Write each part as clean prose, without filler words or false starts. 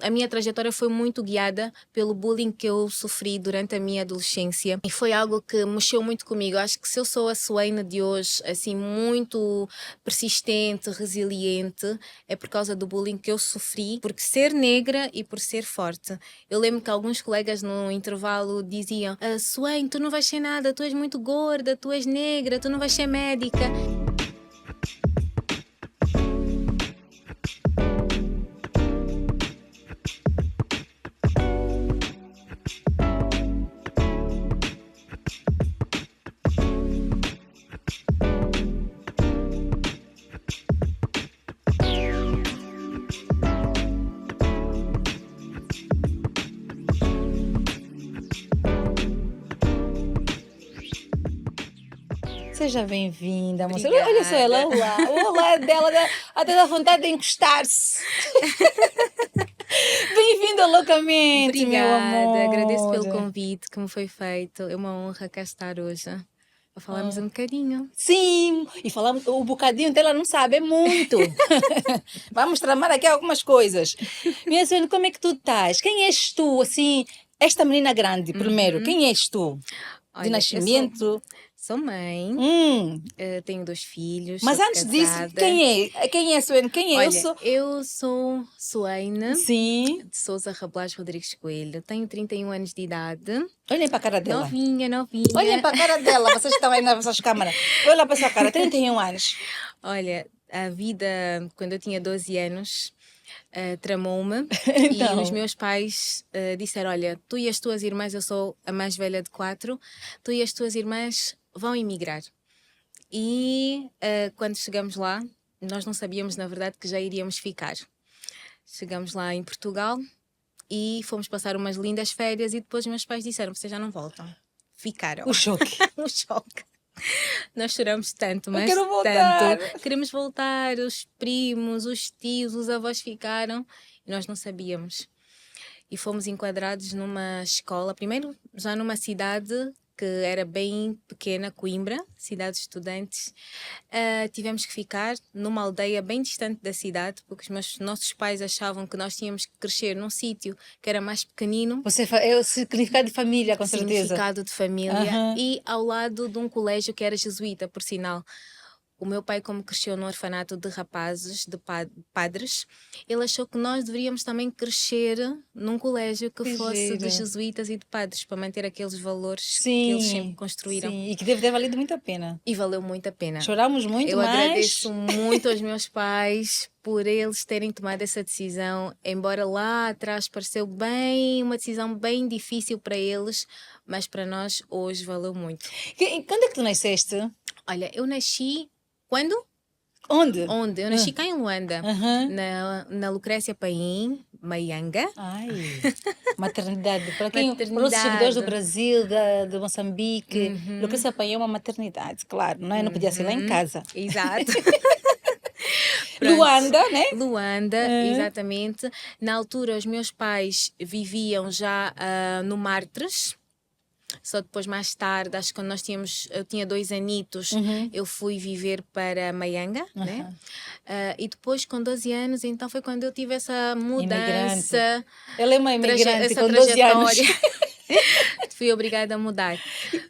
a minha trajetória foi muito guiada pelo bullying que eu sofri durante a minha adolescência e foi algo que mexeu muito comigo. Acho que se eu sou a Suena de hoje, assim, muito persistente, resiliente, é por causa do bullying que eu sofri, por ser negra e por ser forte. Eu lembro que alguns colegas no intervalo diziam: Suene, tu não vais ser nada, tu és muito gorda, tu és negra, tu não vais ser médica. Seja bem-vinda, moça. Obrigada. Olha só ela, o olá dela até dá vontade de encostar-se. Bem-vinda loucamente, meu amor. Obrigada, agradeço pelo convite que me foi feito. É uma honra cá estar hoje. Para falarmos um bocadinho. Sim, e falamos, o bocadinho dela não sabe, é muito. Vamos tramar aqui algumas coisas. Minha senhora, como é que tu estás? Quem és tu, assim, esta menina grande, primeiro? Quem és tu? Olha, De nascimento? Sou mãe, tenho 2 filhos. Mas sou antes casada. disso, quem é Suene? Quem é? Olha, eu sou Suene Sim. de Sousa Rabelais Rodrigues Coelho. Tenho 31 anos de idade. Olhem para a cara dela. Novinha. Olhem para a cara dela, vocês estão aí nas vossas câmaras. Olha para a sua cara, 31 anos. Olha, a vida, quando eu tinha 12 anos, tramou-me Então. e os meus pais disseram: olha, tu e as tuas irmãs, eu sou a mais velha de 4, tu e as tuas irmãs vão emigrar. E quando chegamos lá, nós não sabíamos na verdade que já iríamos ficar. Chegamos lá em Portugal e fomos passar umas lindas férias e depois meus pais disseram: vocês já não voltam. Ficaram. O choque. Um choque. Nós choramos tanto, mas quero voltar. tanto. Queremos voltar, os primos, os tios, os avós ficaram e nós não sabíamos. E fomos enquadrados numa escola, primeiro já numa cidade que era bem pequena, Coimbra, cidade de estudantes. Tivemos que ficar numa aldeia bem distante da cidade, porque os nossos pais achavam que nós tínhamos que crescer num sítio que era mais pequenino. É o significado de família, com certeza. Significado de família. E ao lado de um colégio que era jesuíta, por sinal. O meu pai, como cresceu no orfanato de rapazes, de padres, ele achou que nós deveríamos também crescer num colégio que fosse giro. de jesuítas e de padres, para manter aqueles valores Sim, que eles sempre construíram. Sim, e que deve ter valido muito a pena. E valeu muito a pena. Choramos muito, Eu mas... agradeço muito aos meus pais por eles terem tomado essa decisão, embora lá atrás pareceu uma decisão bem difícil para eles, mas para nós hoje valeu muito. Quando é que tu nasceste? Olha, eu nasci... Quando? Onde? Eu nasci cá em Luanda, na Lucrécia Paim, Maianga. Ai, maternidade. Para os seguidores do Brasil, de Moçambique, Lucrécia Paim é uma maternidade, claro, não é? Não podia ser lá em casa. Exato. Luanda, né? Luanda, exatamente. Na altura, os meus pais viviam já no Martres. Só depois, mais tarde, acho que quando eu tinha 2 anitos, eu fui viver para Maianga, né? E depois, com 12 anos, então foi quando eu tive essa mudança. Imigrante. Ela é uma imigrante essa com 12 anos. Fui obrigada a mudar.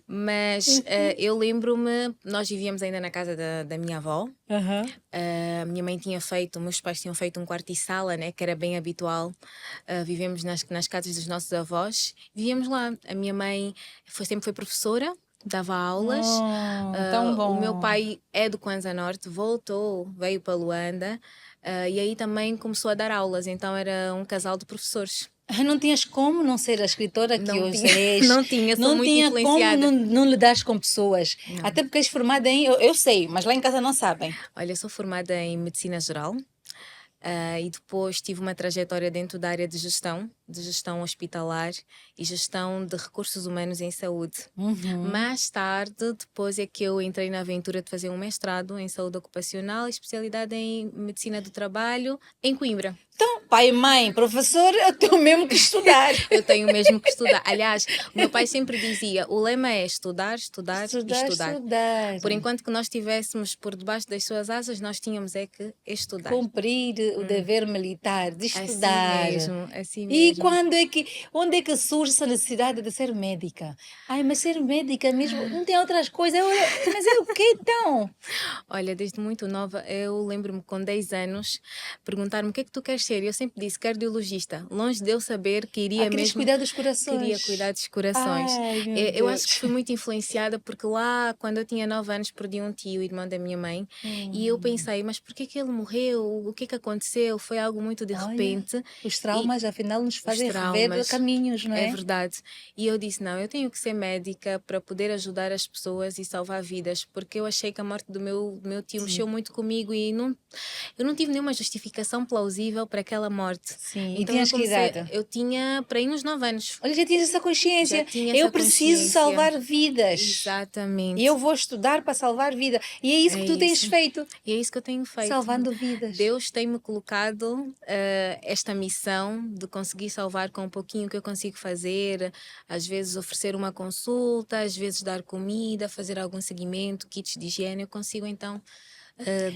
Mas eu lembro-me, nós vivíamos ainda na casa da minha avó. Minha mãe meus pais tinham feito um quarto e sala, né, que era bem habitual. Vivemos nas casas dos nossos avós. Vivíamos lá. A minha mãe sempre foi professora, dava aulas. Tão bom. O meu pai é do Kwanza Norte, veio para Luanda. E aí também começou a dar aulas. Então era um casal de professores. Não tinhas como não ser a escritora que hoje és. Não tinha, sou muito influenciada. Não tinha como não lidares com pessoas. Não. Até porque és formada em... Eu sei, mas lá em casa não sabem. Olha, eu sou formada em Medicina Geral. E depois tive uma trajetória dentro da área de gestão. de gestão hospitalar e gestão de recursos humanos em saúde. Mais tarde, depois é que eu entrei na aventura de fazer um mestrado em saúde ocupacional, especialidade em medicina do trabalho, em Coimbra. Então, pai e mãe, professor, eu tenho mesmo que estudar. Eu tenho mesmo que estudar. Aliás, o meu pai sempre dizia, o lema é estudar, estudar e estudar. Estudar. Por enquanto que nós estivéssemos por debaixo das suas asas, nós tínhamos é que estudar. Cumprir o dever militar de estudar. Assim E mesmo. onde é que surge essa necessidade de ser médica? Ai, mas ser médica mesmo, não tem outras coisas. Mas é o que então? Olha, desde muito nova, eu lembro-me com 10 anos, perguntar-me o que é que tu queres ser? E eu sempre disse cardiologista, longe de eu saber que iria Querias mesmo... cuidar dos corações. Queria cuidar dos corações. Ai, meu Eu Deus. acho que fui muito influenciada porque lá, quando eu tinha 9 anos, perdi um tio, irmão da minha mãe, e eu pensei, mas por que ele morreu? O que aconteceu? Foi algo muito de Olha, repente. Os traumas, afinal, nos fazem rever caminhos, não é? É verdade. E eu disse, não, eu tenho que ser médica para poder ajudar as pessoas e salvar vidas, porque eu achei que a morte do meu tio mexeu muito comigo e eu não tive nenhuma justificação plausível para aquela morte. Sim, Então, e tinhas que idade? eu tinha para aí uns 9 anos. Olha, já tinhas essa consciência. Já tinha Eu essa preciso consciência. salvar vidas. Exatamente. E eu vou estudar para salvar vida. E é isso que tu tens feito. E é isso que eu tenho feito. Salvando vidas. Deus tem-me colocado esta missão de conseguir salvar com um pouquinho que eu consigo fazer. Às vezes oferecer uma consulta, às vezes dar comida, fazer algum seguimento, kits de higiene. Eu consigo então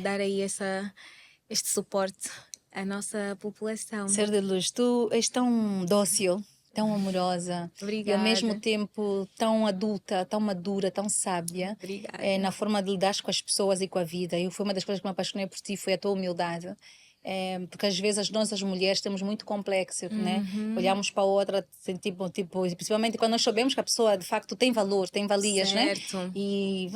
dar aí este suporte à nossa população. Ser de luz, tu és tão dócil, tão amorosa. Obrigada. E ao mesmo tempo tão adulta, tão madura, tão sábia. Obrigada. Na forma de lidar com as pessoas e com a vida. E foi uma das coisas que me apaixonei por ti, foi a tua humildade. Porque às vezes nós as mulheres temos muito complexo, né? Olhamos para a outra, tipo, principalmente quando nós sabemos que a pessoa de facto tem valor, tem valias, certo. Né? E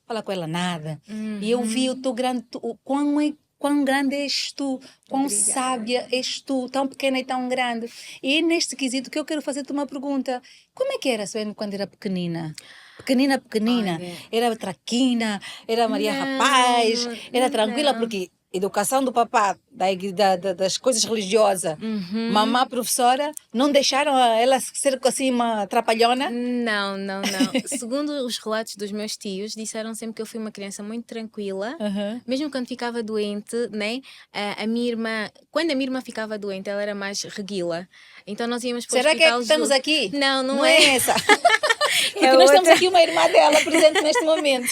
fala com ela nada. E eu vi o teu grande, quão grande és tu, quão Obrigada. sábia és tu, tão pequena e tão grande. E é neste quesito que eu quero fazer-te uma pergunta. Como é que era a Suene quando era pequenina? Pequenina. Olha, Era traquina, era Maria não, Rapaz, era tranquila, não. porque educação do papá, das coisas religiosas, mamã professora, não deixaram ela ser assim uma trapalhona? Não. Segundo os relatos dos meus tios, disseram sempre que eu fui uma criança muito tranquila, mesmo quando ficava doente, né? Quando a minha irmã ficava doente, ela era mais reguila. Então nós íamos para o Será que hospital estamos junto. aqui? Não é essa. Porque nós temos aqui uma irmã dela presente neste momento.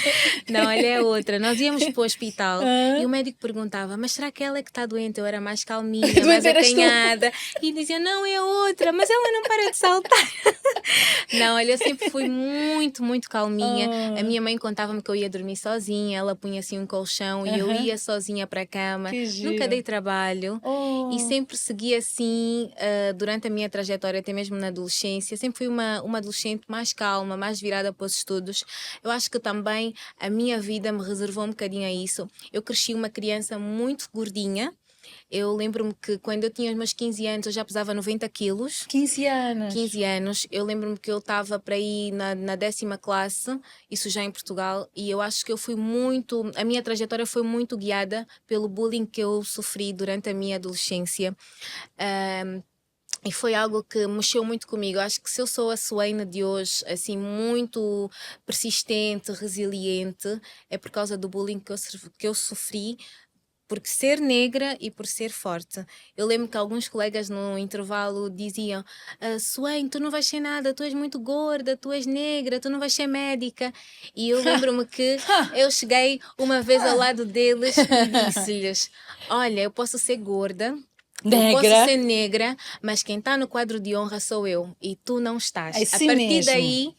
Não, ela é outra. Nós íamos para o hospital e o médico perguntava, mas será que ela é que está doente? Eu era mais calminha, mais acanhada. E dizia, não, é outra, mas ela não para de saltar. Não, olha, eu sempre fui muito, muito calminha. A minha mãe contava-me que eu ia dormir sozinha, ela punha assim um colchão e eu ia sozinha para a cama. Nunca dei trabalho e sempre segui assim durante a minha trajetória, até mesmo na adolescência. Sempre fui uma adolescente mais calma, mais virada para os estudos. Eu acho que também a minha vida me reservou um bocadinho a isso. Eu cresci uma criança muito gordinha. Eu lembro-me que quando eu tinha os meus 15 anos, eu já pesava 90 quilos. 15 anos. 15 anos. Eu lembro-me que eu estava para ir na 10ª classe, isso já em Portugal, e eu acho que a minha trajetória foi muito guiada pelo bullying que eu sofri durante a minha adolescência. E foi algo que mexeu muito comigo. Acho que se eu sou a Suene de hoje, assim, muito persistente, resiliente, é por causa do bullying que eu sofri, por ser negra e por ser forte. Eu lembro que alguns colegas no intervalo diziam Suene, tu não vais ser nada, tu és muito gorda, tu és negra, tu não vais ser médica. E eu lembro-me que eu cheguei uma vez ao lado deles e disse-lhes, olha, eu posso ser gorda, eu posso ser negra, mas quem está no quadro de honra sou eu e tu não estás. Assim a partir mesmo. daí,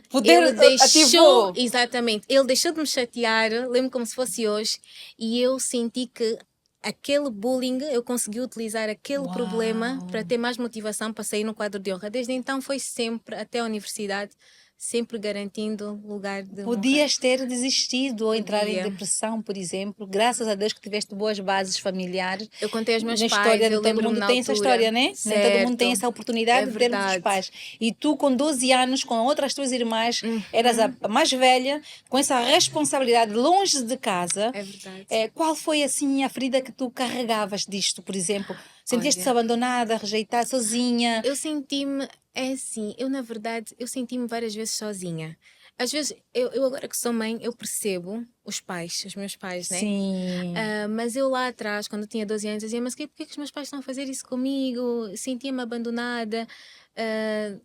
Poder ele ativou. Exatamente, ele deixou de me chatear, lembro como se fosse hoje, e eu senti que aquele bullying, eu consegui utilizar aquele problema para ter mais motivação para sair no quadro de honra. Desde então foi sempre, até a universidade, sempre garantindo lugar de honra. Podias ter desistido ou entrar em Podia. depressão, por exemplo. Graças a Deus que tiveste boas bases familiares. Eu contei aos meus Na pais, história de eu todo lembro-me mundo na tem essa altura. história, né? Nem todo mundo tem Certo. essa oportunidade É de termos os verdade. pais. E tu, com 12 anos, com outras tuas irmãs, eras a mais velha, com essa responsabilidade longe de casa. É verdade. Qual foi, assim, a ferida que tu carregavas disto, por exemplo? Sentias-te Olha, abandonada, rejeitada, sozinha? eu senti-me, é assim, eu na verdade, eu senti-me várias vezes sozinha. Às vezes, eu agora que sou mãe, eu percebo os pais, os meus pais, né? Sim. Mas eu lá atrás, quando eu tinha 12 anos, dizia, mas porquê que os meus pais estão a fazer isso comigo? Sentia-me abandonada. Ah,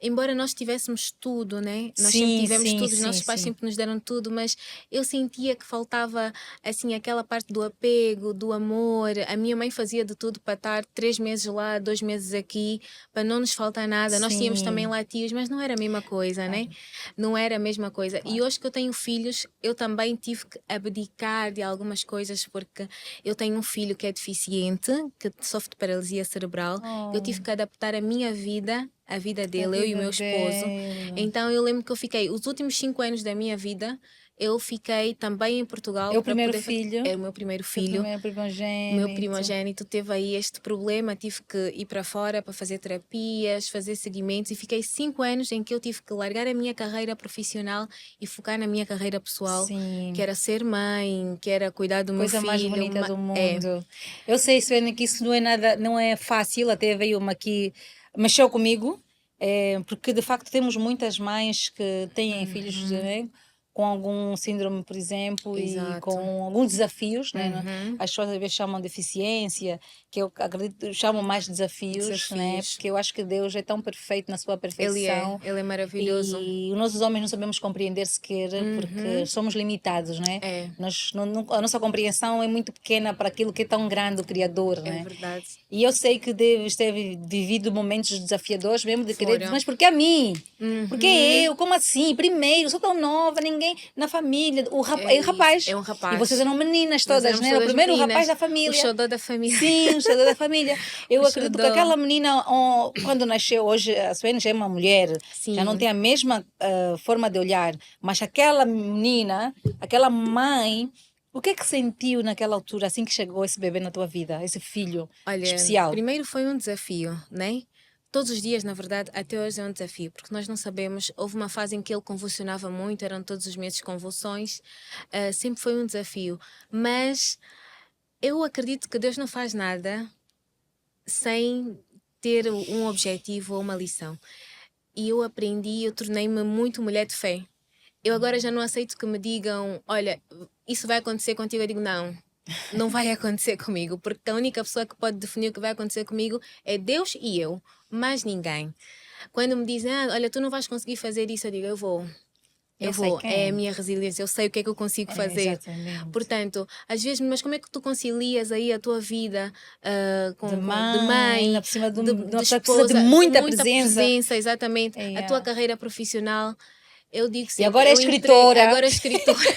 embora nós tivéssemos tudo, né? Nós sempre Sim, tivemos sim, tudo, os sim, nossos pais sim. sempre nos deram tudo, mas eu sentia que faltava, assim, aquela parte do apego, do amor. A minha mãe fazia de tudo para estar 3 meses lá, 2 meses aqui, para não nos faltar nada. Nós tínhamos também Sim, lá tios, mas não era a mesma coisa, né? claro, Não era a mesma coisa. E claro. hoje que eu tenho filhos, eu também tive que abdicar de algumas coisas, porque eu tenho um filho que é deficiente, que sofre de paralisia cerebral. Eu tive Oh, que adaptar a minha vida à vida a dele, eu e o vida meu esposo. dele. Então eu lembro que eu fiquei, os últimos 5 anos da minha vida, eu fiquei também em É Portugal o para primeiro poder. filho, É o meu primeiro teu filho. primeiro O meu primogênito. primogênito teve aí este problema, tive que ir para fora para fazer terapias, fazer seguimentos e fiquei 5 anos em que eu tive que largar a minha carreira profissional e focar na minha carreira pessoal, que Sim, era ser mãe, que era cuidar do meu coisa mais filho. bonita do É, mundo. Eu sei, Suene, que isso não é nada, não é fácil, até veio uma aqui, mexeu comigo, porque de facto temos muitas mães que têm filhos, uhum, né, com algum síndrome, por exemplo, e exato. com alguns desafios, né? Uhum, As pessoas às vezes chamam deficiência, que eu acredito, chamam mais desafios, né? desafios. Porque eu acho que Deus é tão perfeito na sua perfeição. Ele é maravilhoso. E nós os homens não sabemos compreender sequer porque Uhum, somos limitados, né? é, A nossa compreensão é muito pequena para aquilo que é tão grande o Criador, é né? verdade. E eu sei que deves ter vivido momentos desafiadores mesmo de querer, Foram. mas por que a mim? Por que Uhum, eu? Como assim? Primeiro, sou tão nova, ninguém na família. é É o isso. É rapaz. um E vocês rapaz. eram meninas Nós todas, éramos né? Era o todas primeiro rapaz meninas. da O família. xodó da família. Sim, o xodó da família. Eu O acredito que xodó. aquela menina, quando nasceu hoje, a Suene já é uma mulher, já não Sim. tem a mesma forma de olhar, mas aquela menina, aquela mãe, o que é que sentiu naquela altura, assim que chegou esse bebê na tua vida, esse filho Olha, especial? primeiro foi um desafio, né? Todos os dias, na verdade, até hoje é um desafio, porque nós não sabemos. Houve uma fase em que ele convulsionava muito, eram todos os meses convulsões, sempre foi um desafio. Mas eu acredito que Deus não faz nada sem ter um objetivo ou uma lição. E eu aprendi, eu tornei-me muito mulher de fé. Eu agora já não aceito que me digam, olha, isso vai acontecer contigo. Eu digo, não, não vai acontecer comigo, porque a única pessoa que pode definir o que vai acontecer comigo é Deus e eu, mais ninguém. Quando me dizem, olha, tu não vais conseguir fazer isso, eu digo, eu vou. Eu Eu sei vou, é a quem. minha resiliência, eu sei o que é que eu consigo É, fazer. exatamente. Portanto, às vezes, mas como é que tu concilias aí a tua vida De de mãe, ainda mãe, por cima de de uma pessoa que precisa de esposa, de muita muita presença. presença, exatamente, a tua É. carreira profissional? Eu digo E sempre, agora é eu entrego, escritora. agora é escritora.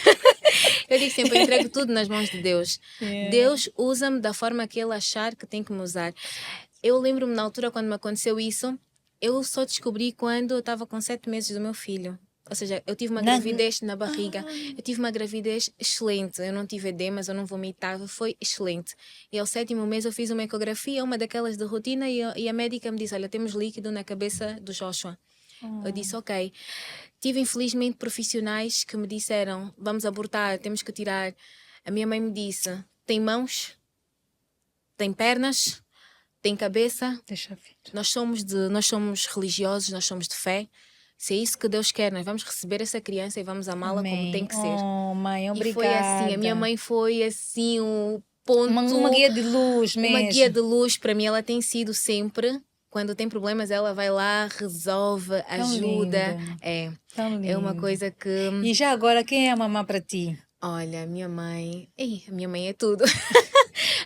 Eu digo sempre, eu entrego tudo nas mãos de Deus. É. Deus usa-me da forma que Ele achar que tem que me usar. Eu lembro-me na altura quando me aconteceu isso, eu só descobri quando eu estava com 7 meses do meu filho. Ou seja, eu tive uma Na... gravidez na barriga. Ah, Eu tive uma gravidez excelente. Eu não tive edemas, eu não vomitava, foi excelente. E ao 7º mês eu fiz uma ecografia, uma daquelas de rotina, e a médica me disse: olha, temos líquido na cabeça do Joshua. Eu disse, ok. Tive, infelizmente, profissionais que me disseram: vamos abortar, temos que tirar. A minha mãe me disse: tem mãos, tem pernas, tem cabeça. deixa ver. Nós somos religiosos, nós somos de fé. Se é isso que Deus quer, nós vamos receber essa criança e vamos amá-la como tem Amém. que ser. Oh, mãe, E foi assim, a minha obrigada. mãe foi assim o Uma ponto, guia de luz uma guia mesmo. de luz para mim. Ela tem sido sempre. Quando tem problemas, ela vai lá, resolve, Tão lindo. ajuda. Tão É uma lindo. coisa que, E já agora, quem é a mamã para ti? olha, a minha mãe é tudo.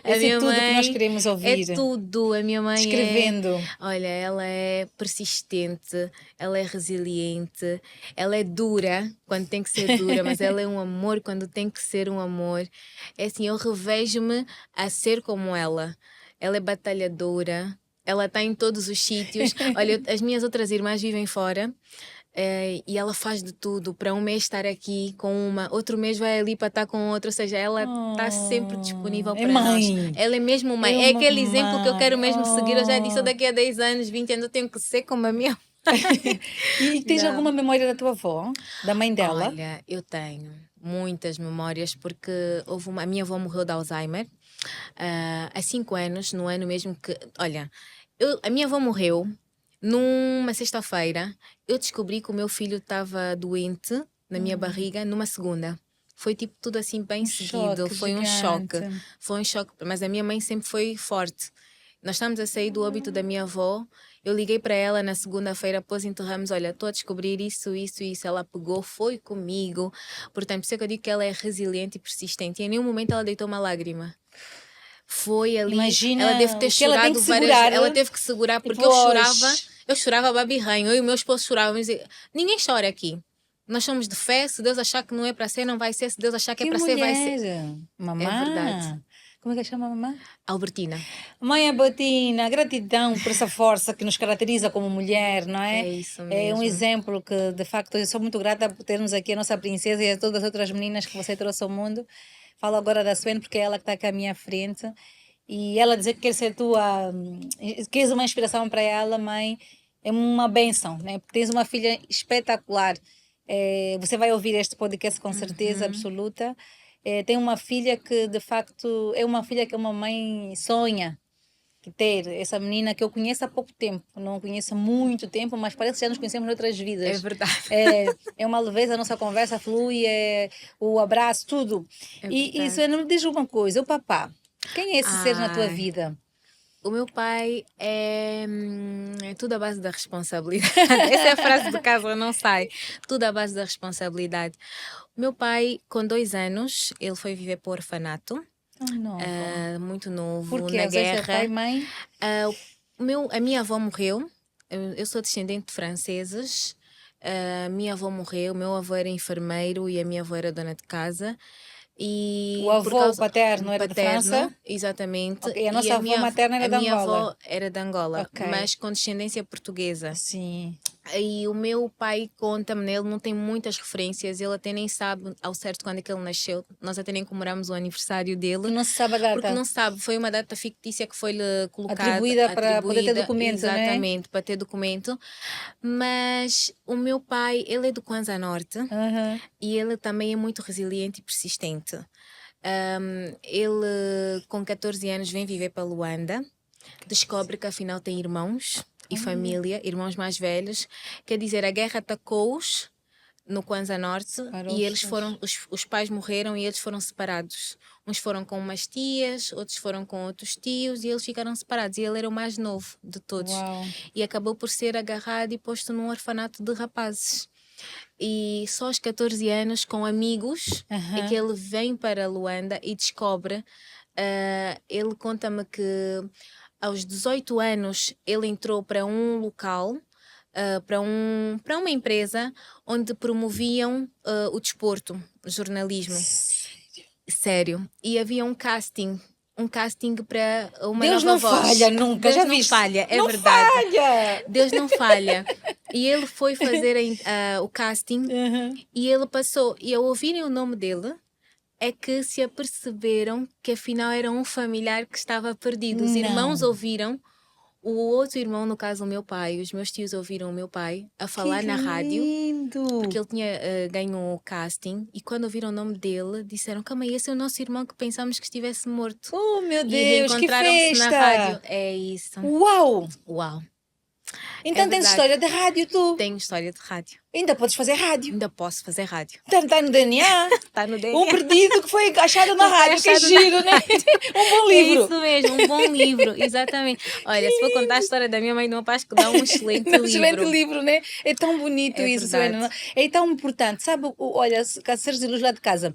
A Esse é minha tudo que nós mãe queremos é ouvir. tudo. A minha mãe Descrevendo. olha, ela é persistente, ela é resiliente, ela é dura quando tem que ser dura, mas ela é um amor quando tem que ser um amor. É assim, eu revejo-me a ser como ela. Ela é batalhadora, ela está em todos os sítios. Olha, as minhas outras irmãs vivem fora. e ela faz de tudo para um mês estar aqui com uma, outro mês vai ali para estar com outra, ou seja, ela está sempre disponível É para nós. mãe. Ela é mesmo mãe. É É uma aquele exemplo que eu quero mãe. mesmo seguir. Eu já disse, eu daqui a 10 anos, 20 anos, eu tenho que ser como a minha. E tens Não. alguma memória da tua avó? Da mãe dela? Olha, eu tenho muitas memórias porque a minha avó morreu de Alzheimer há 5 anos, no ano mesmo que. Olha, a minha avó morreu numa sexta-feira. Eu descobri que o meu filho estava doente na minha barriga numa segunda. Foi tipo tudo assim bem seguido. Choque Foi um choque. gigante. Foi um choque. Mas a minha mãe sempre foi forte. Nós estamos a sair do óbito da minha avó. Eu liguei para ela na segunda-feira, após enterramos, olha, estou a descobrir isso, isso, isso. Ela pegou, foi comigo. Portanto, por isso é que eu digo que ela é resiliente e persistente. E em nenhum momento ela deitou uma lágrima. Foi ali, Imagina ela deve ter o que ela tem chorado que várias segurar. ela teve que segurar, E porque depois, eu chorava babirranho, eu e o meu esposo chorávamos. Ninguém chora aqui. Nós somos de fé, se Deus achar que não é para ser, não vai ser, se Deus achar que é que para ser, vai ser. mulher. É verdade. Mamã. Como é que chama a mamã? Albertina, Mãe Albertina, gratidão por essa força que nos caracteriza como mulher, não é? é isso É um mesmo. exemplo que, de facto, eu sou muito grata por termos aqui a nossa princesa e a todas as outras meninas que você trouxe ao mundo. Falo agora da Suene porque é ela que está aqui à minha frente. E ela dizer que quer ser tua, queres uma inspiração para ela, mãe, é uma bênção, né? Porque tens uma filha espetacular. Você vai ouvir este podcast com certeza absoluta. Tem uma filha que, de facto, é uma filha que uma mãe sonha que ter. Essa menina que eu conheço há pouco tempo, não conheço há muito tempo, mas parece que já nos conhecemos noutras É vidas. verdade. É uma leveza, a nossa conversa flui, o abraço, tudo. É E isso verdade. me diz uma coisa, o papá, quem é esse ser na tua Ai, vida? o meu pai é tudo à base da responsabilidade. Essa é a frase de casa, não sai. Tudo à base da responsabilidade. O meu pai, com 2 anos, ele foi viver para o orfanato, Tão nova. muito novo, Porque na ausência de pai e guerra. mãe? Ah, a minha avó morreu. Eu sou descendente de franceses. Minha avó morreu. O meu avô era enfermeiro e a minha avó era dona de casa. O E por avô, o causa paterno, era de França? paterno, exatamente, Ok, a e nossa avó materna a era de minha Angola. avó era de Angola, Ok, mas com descendência portuguesa. sim. E o meu pai conta-me, né, ele não tem muitas referências, ele até nem sabe ao certo quando é que ele nasceu. Nós até nem comemoramos o aniversário Que dele, não se sabe a porque data. não sabe, foi uma data fictícia que foi-lhe colocada, Atribuída para poder ter atribuída, documento, não é? exatamente, para ter documento. Mas o meu pai, ele é do Kwanza Norte Aham. e ele também é muito resiliente e persistente. Ele, com 14 anos, vem viver para Luanda, descobre que afinal tem irmãos e família, irmãos mais velhos. Quer dizer, a guerra atacou-os no Kwanza Norte e eles foram, os pais morreram e eles foram separados. Uns foram com umas tias, outros foram com outros tios e eles ficaram separados. E ele era o mais novo de todos. Uau. E acabou por ser agarrado e posto num orfanato de rapazes. E só aos 14 anos, com amigos, é que ele vem para Luanda e descobre. Ele conta-me que aos 18 anos ele entrou para um local, para uma empresa onde promoviam o desporto, o jornalismo. Sério. E havia um casting para uma Deus nova não voz. falha nunca, Deus já não viste? falha, é Não verdade. falha! Deus não falha. E ele foi fazer o casting e ele passou. E ao ouvirem o nome dele, é que se aperceberam que afinal era um familiar que estava perdido. Os irmãos Não. ouviram, o outro irmão, no caso o meu pai, os meus tios ouviram o meu pai a falar Que na rádio, lindo! porque ele tinha ganho o casting, e quando ouviram o nome dele, disseram: calma aí, esse é o nosso irmão que pensámos que estivesse morto. Oh, meu E Deus, que reencontraram-se na festa! rádio. É isso. Uau! Uau. Então É tens verdade. história de rádio, tu? Tenho história de rádio. Ainda podes fazer rádio. Ainda posso fazer rádio. Está no DNA. Está no DNA. Um perdido que foi achado na Que foi rádio. Que achado na giro, né? Um bom É livro. isso mesmo, um bom livro, exatamente. Olha, se for contar a história da minha mãe e do meu pai, acho que dá um excelente Um livro. excelente livro, né? É tão bonito É isso, verdade. Suena. É tão importante. Sabe, olha, seres de luz lá de casa,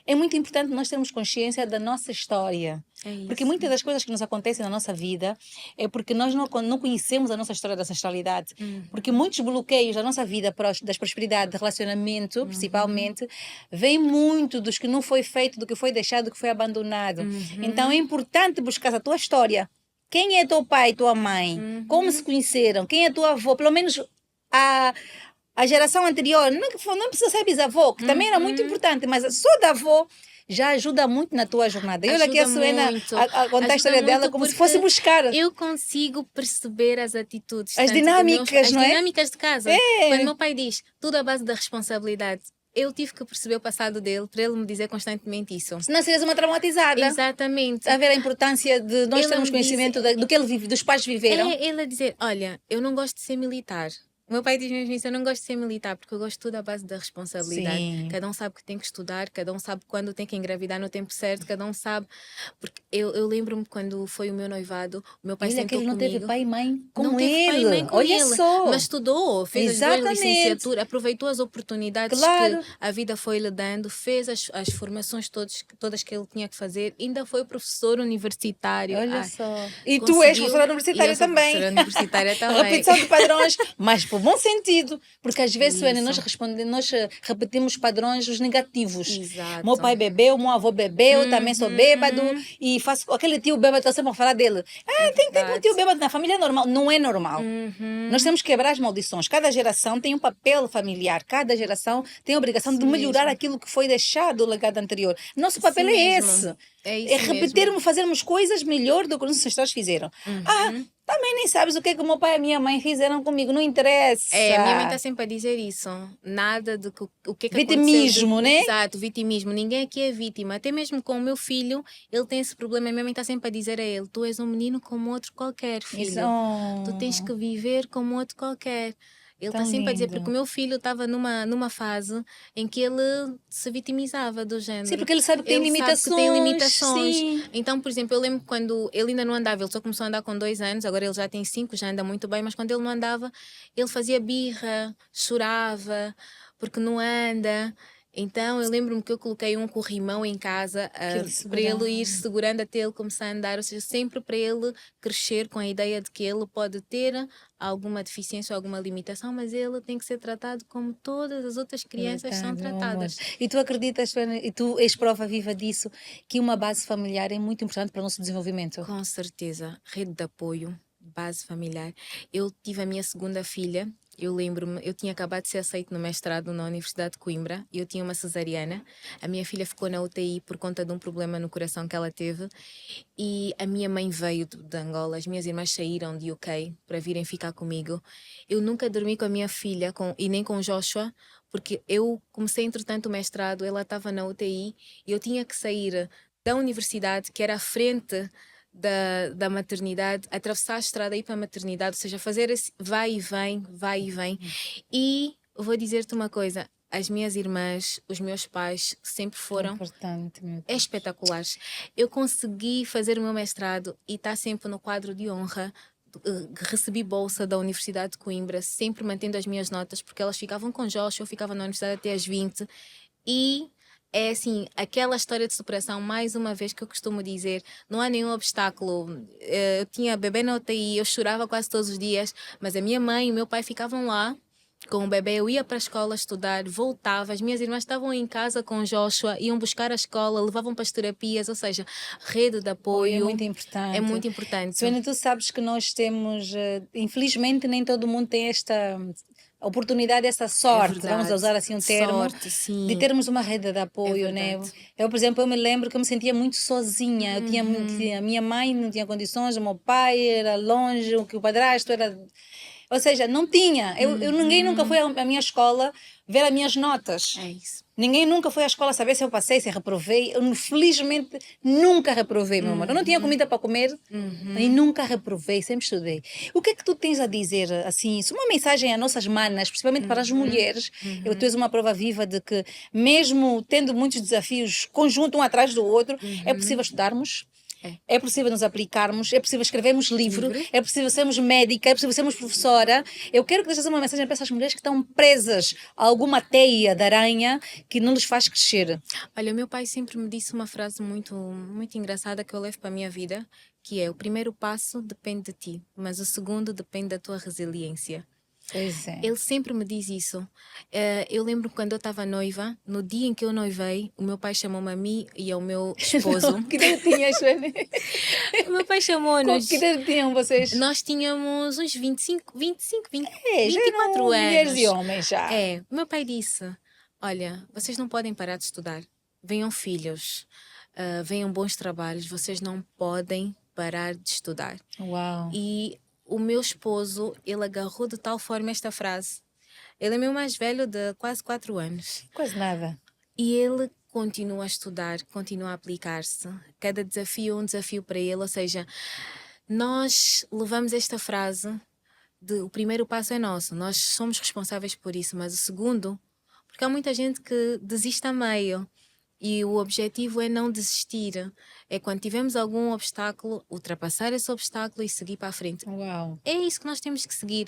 é muito importante nós termos consciência da nossa história. É isso. Porque muitas das coisas que nos acontecem na nossa vida é porque nós não conhecemos a nossa história da ancestralidade. Porque muitos bloqueios da nossa vida, das prosperidades, de relacionamento, principalmente, vêm muito dos que não foi feito, do que foi deixado, do que foi abandonado. Então é importante buscar a tua história. Quem é teu pai e tua mãe? Como se conheceram? Quem é tua avó? Pelo menos a a geração anterior, não precisa ser bisavô, que também era muito importante, mas só da avó já ajuda muito na tua jornada. E olha aqui a Ajuda Suena muito. a contar a Ajuda história dela muito como se fosse porque buscar eu consigo perceber as atitudes, as tanto do meus, dinâmicas, as não é? dinâmicas de casa. Quando É, meu pai diz tudo à base da responsabilidade, eu tive que perceber o passado dele para ele me dizer constantemente isso. senão serias uma traumatizada. Exatamente. A ver a importância de nós Ele termos me diz, conhecimento do que ele vive, dos pais viveram. é ele a dizer, olha, eu não gosto de ser militar. O meu pai diz mesmo isso, eu não gosto de ser militar, porque eu gosto de tudo à base da responsabilidade. Sim. Cada um sabe que tem que estudar, cada um sabe quando tem que engravidar no tempo certo, cada um sabe. Porque eu lembro-me quando foi o meu noivado, o meu E pai olha que sentou ele não teve comigo. pai e mãe Não como teve pai e ele. mãe com Olha ele, só. mas estudou, fez as duas Exatamente. licenciaturas, aproveitou as oportunidades Claro. que a vida foi lhe dando, fez as formações todas que ele tinha que fazer, ainda foi professor universitário. Olha só. E tu és Conseguiu, professora e eu universitária sou também. professora universitária também. Repetição de padrões, mas por bom sentido. Porque às vezes, Suene, Isso. nós repetimos padrões os negativos. Meu Exato. pai bebeu, meu avô bebeu, também sou bêbado. Uhum. E faço aquele tio bêbado, estou sempre a falar dele. É Tem um tio verdade. bêbado na família, é normal. Não é normal. Nós Uhum. temos que quebrar as maldições. Cada geração tem um papel familiar. Cada geração tem a obrigação de Isso melhorar mesmo. aquilo que foi deixado do legado anterior. Nosso Isso papel é mesmo. esse. É É isso mesmo. repetirmos, fazermos coisas melhor do que os ancestrais fizeram. Uhum. Também nem sabes o que o meu pai e a minha mãe fizeram comigo. Não É, a minha mãe interessa. está sempre a dizer isso. Nada de o que aconteceu. Vitimismo, né? Exato, vitimismo. Ninguém aqui é vítima. Até mesmo com o meu filho, ele tem esse problema. A minha mãe está sempre a dizer a ele: tu és um menino como outro qualquer, Isso, filho. Tu tens que viver como outro qualquer. Ele está tão sempre a dizer, porque lindo. o meu filho estava numa fase em que ele se vitimizava do Sim, género. porque ele sabe que tem Ele sabe que tem limitações. limitações. Sim. Então, por exemplo, eu lembro quando ele ainda não andava, ele só começou a andar com 2 anos, agora ele já tem 5, já anda muito bem, mas quando ele não andava, ele fazia birra, chorava, porque não anda. Então, eu lembro-me que eu coloquei um corrimão em casa Que ele para ele ir segurava. segurando até ele começar a andar, ou seja, sempre para ele crescer com a ideia de que ele pode ter alguma deficiência ou alguma limitação, mas ele tem que ser tratado como todas as outras crianças são Verdade, meu amor. tratadas. E tu acreditas, Suene, e tu és prova viva disso, que uma base familiar é muito importante para o nosso desenvolvimento? Com certeza, rede de apoio, base familiar. Eu tive a minha segunda filha, eu lembro-me, eu tinha acabado de ser aceito no mestrado na Universidade de Coimbra, e eu tinha uma cesariana. A minha filha ficou na UTI por conta de um problema no coração que ela teve, e a minha mãe veio de Angola, as minhas irmãs saíram de UK para virem ficar comigo. Eu nunca dormi com a minha filha e nem com o Joshua, porque eu comecei entretanto o mestrado, ela estava na UTI e eu tinha que sair da universidade, que era à frente da maternidade, atravessar a estrada e ir para a maternidade, ou seja, fazer esse vai e vem, vai e vem. E vou dizer-te uma coisa: as minhas irmãs, os meus pais sempre foram Importante, meu Deus. espetaculares. Eu consegui fazer o meu mestrado e está sempre no quadro de honra. Recebi bolsa da Universidade de Coimbra, sempre mantendo as minhas notas, porque elas ficavam com Joshua, eu ficava na universidade até às 20. E é assim, aquela história de superação, mais uma vez que eu costumo dizer, não há nenhum obstáculo. Eu tinha bebê na UTI, eu chorava quase todos os dias, mas a minha mãe e o meu pai ficavam lá com o bebê, eu ia para a escola estudar, voltava, as minhas irmãs estavam em casa com o Joshua, iam buscar a escola, levavam para as terapias, ou seja, rede de Oi, é apoio muito importante. é muito importante. Suene, tu sabes que nós temos, infelizmente, nem todo mundo tem esta oportunidade, essa É sorte, vamos verdade. usar assim um termo, Sorte, de sim. termos uma rede de apoio, né? verdade. Eu, por exemplo, eu me lembro que eu me sentia muito sozinha. Eu tinha, a minha mãe não tinha condições, o meu pai era longe, o padrasto era. Ou seja, não tinha. Ninguém nunca foi à minha escola ver as minhas notas. É isso. Ninguém nunca foi à escola saber se eu passei, se eu reprovei. Eu, felizmente, nunca reprovei, meu amor. Eu não tinha comida para comer e nunca reprovei, sempre estudei. O que é que tu tens a dizer, assim, uma mensagem às nossas manas, principalmente para as mulheres? Tu és uma prova viva de que, mesmo tendo muitos desafios conjuntos um atrás do outro, é possível estudarmos. É possível nos aplicarmos, é possível escrevermos livro, é possível sermos médica, é possível sermos professora. Eu quero que deixes uma mensagem para essas mulheres que estão presas a alguma teia de aranha que não lhes faz crescer. Olha, o meu pai sempre me disse uma frase muito, muito engraçada que eu levo para a minha vida, que é: o primeiro passo depende de ti, mas o segundo depende da tua resiliência. Pois é. Ele sempre me diz isso. Eu lembro quando eu estava noiva, no dia em que eu noivei, o meu pai chamou-me a mim e ao meu esposo. Que idade tinhas, Joane? O meu pai Que chamou-nos. idade tinham vocês? Nós tínhamos uns 25, 20, Já 24 eram mulheres e anos. homens já. O meu pai disse: Olha, vocês não podem parar de estudar. Venham filhos, venham bons trabalhos, vocês não podem parar de estudar. Uau. E o meu esposo, ele agarrou de tal forma esta frase. Ele é meu mais velho de quase 4 anos. Quase nada. E ele continua a estudar, continua a aplicar-se. Cada desafio é um desafio para ele. Ou seja, nós levamos esta frase de o primeiro passo é nosso. Nós somos responsáveis por isso. Mas o segundo, porque há muita gente que desiste a meio. E o objetivo é não desistir. É quando tivermos algum obstáculo, ultrapassar esse obstáculo e seguir para a frente. Uau. É isso que nós temos que seguir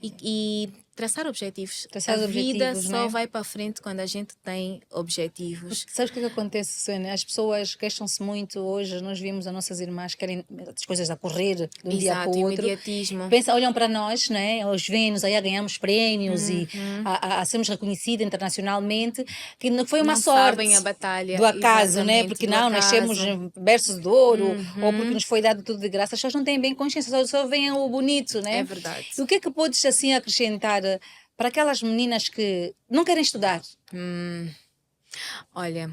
e traçar objetivos. Traçar A vida objetivos, só não é? vai para a frente quando a gente tem objetivos. Sabes o que acontece, Sônia? As pessoas queixam-se muito hoje. Nós vimos as nossas irmãs querem as coisas a correr de um dia para Exato, o outro. imediatismo. Olham para nós, né? Os vêm-nos aí a ganharmos prémios e a sermos reconhecidas internacionalmente, que não foi uma Não sorte sabem a batalha. do acaso, né? Exatamente, Porque do não, acaso. nascemos berços de ouro ou porque nos foi dado tudo de graça. As pessoas não têm bem consciência, só veem o bonito, né? É verdade. E o que é que podes assim acrescentar para aquelas meninas que não querem estudar? Olha,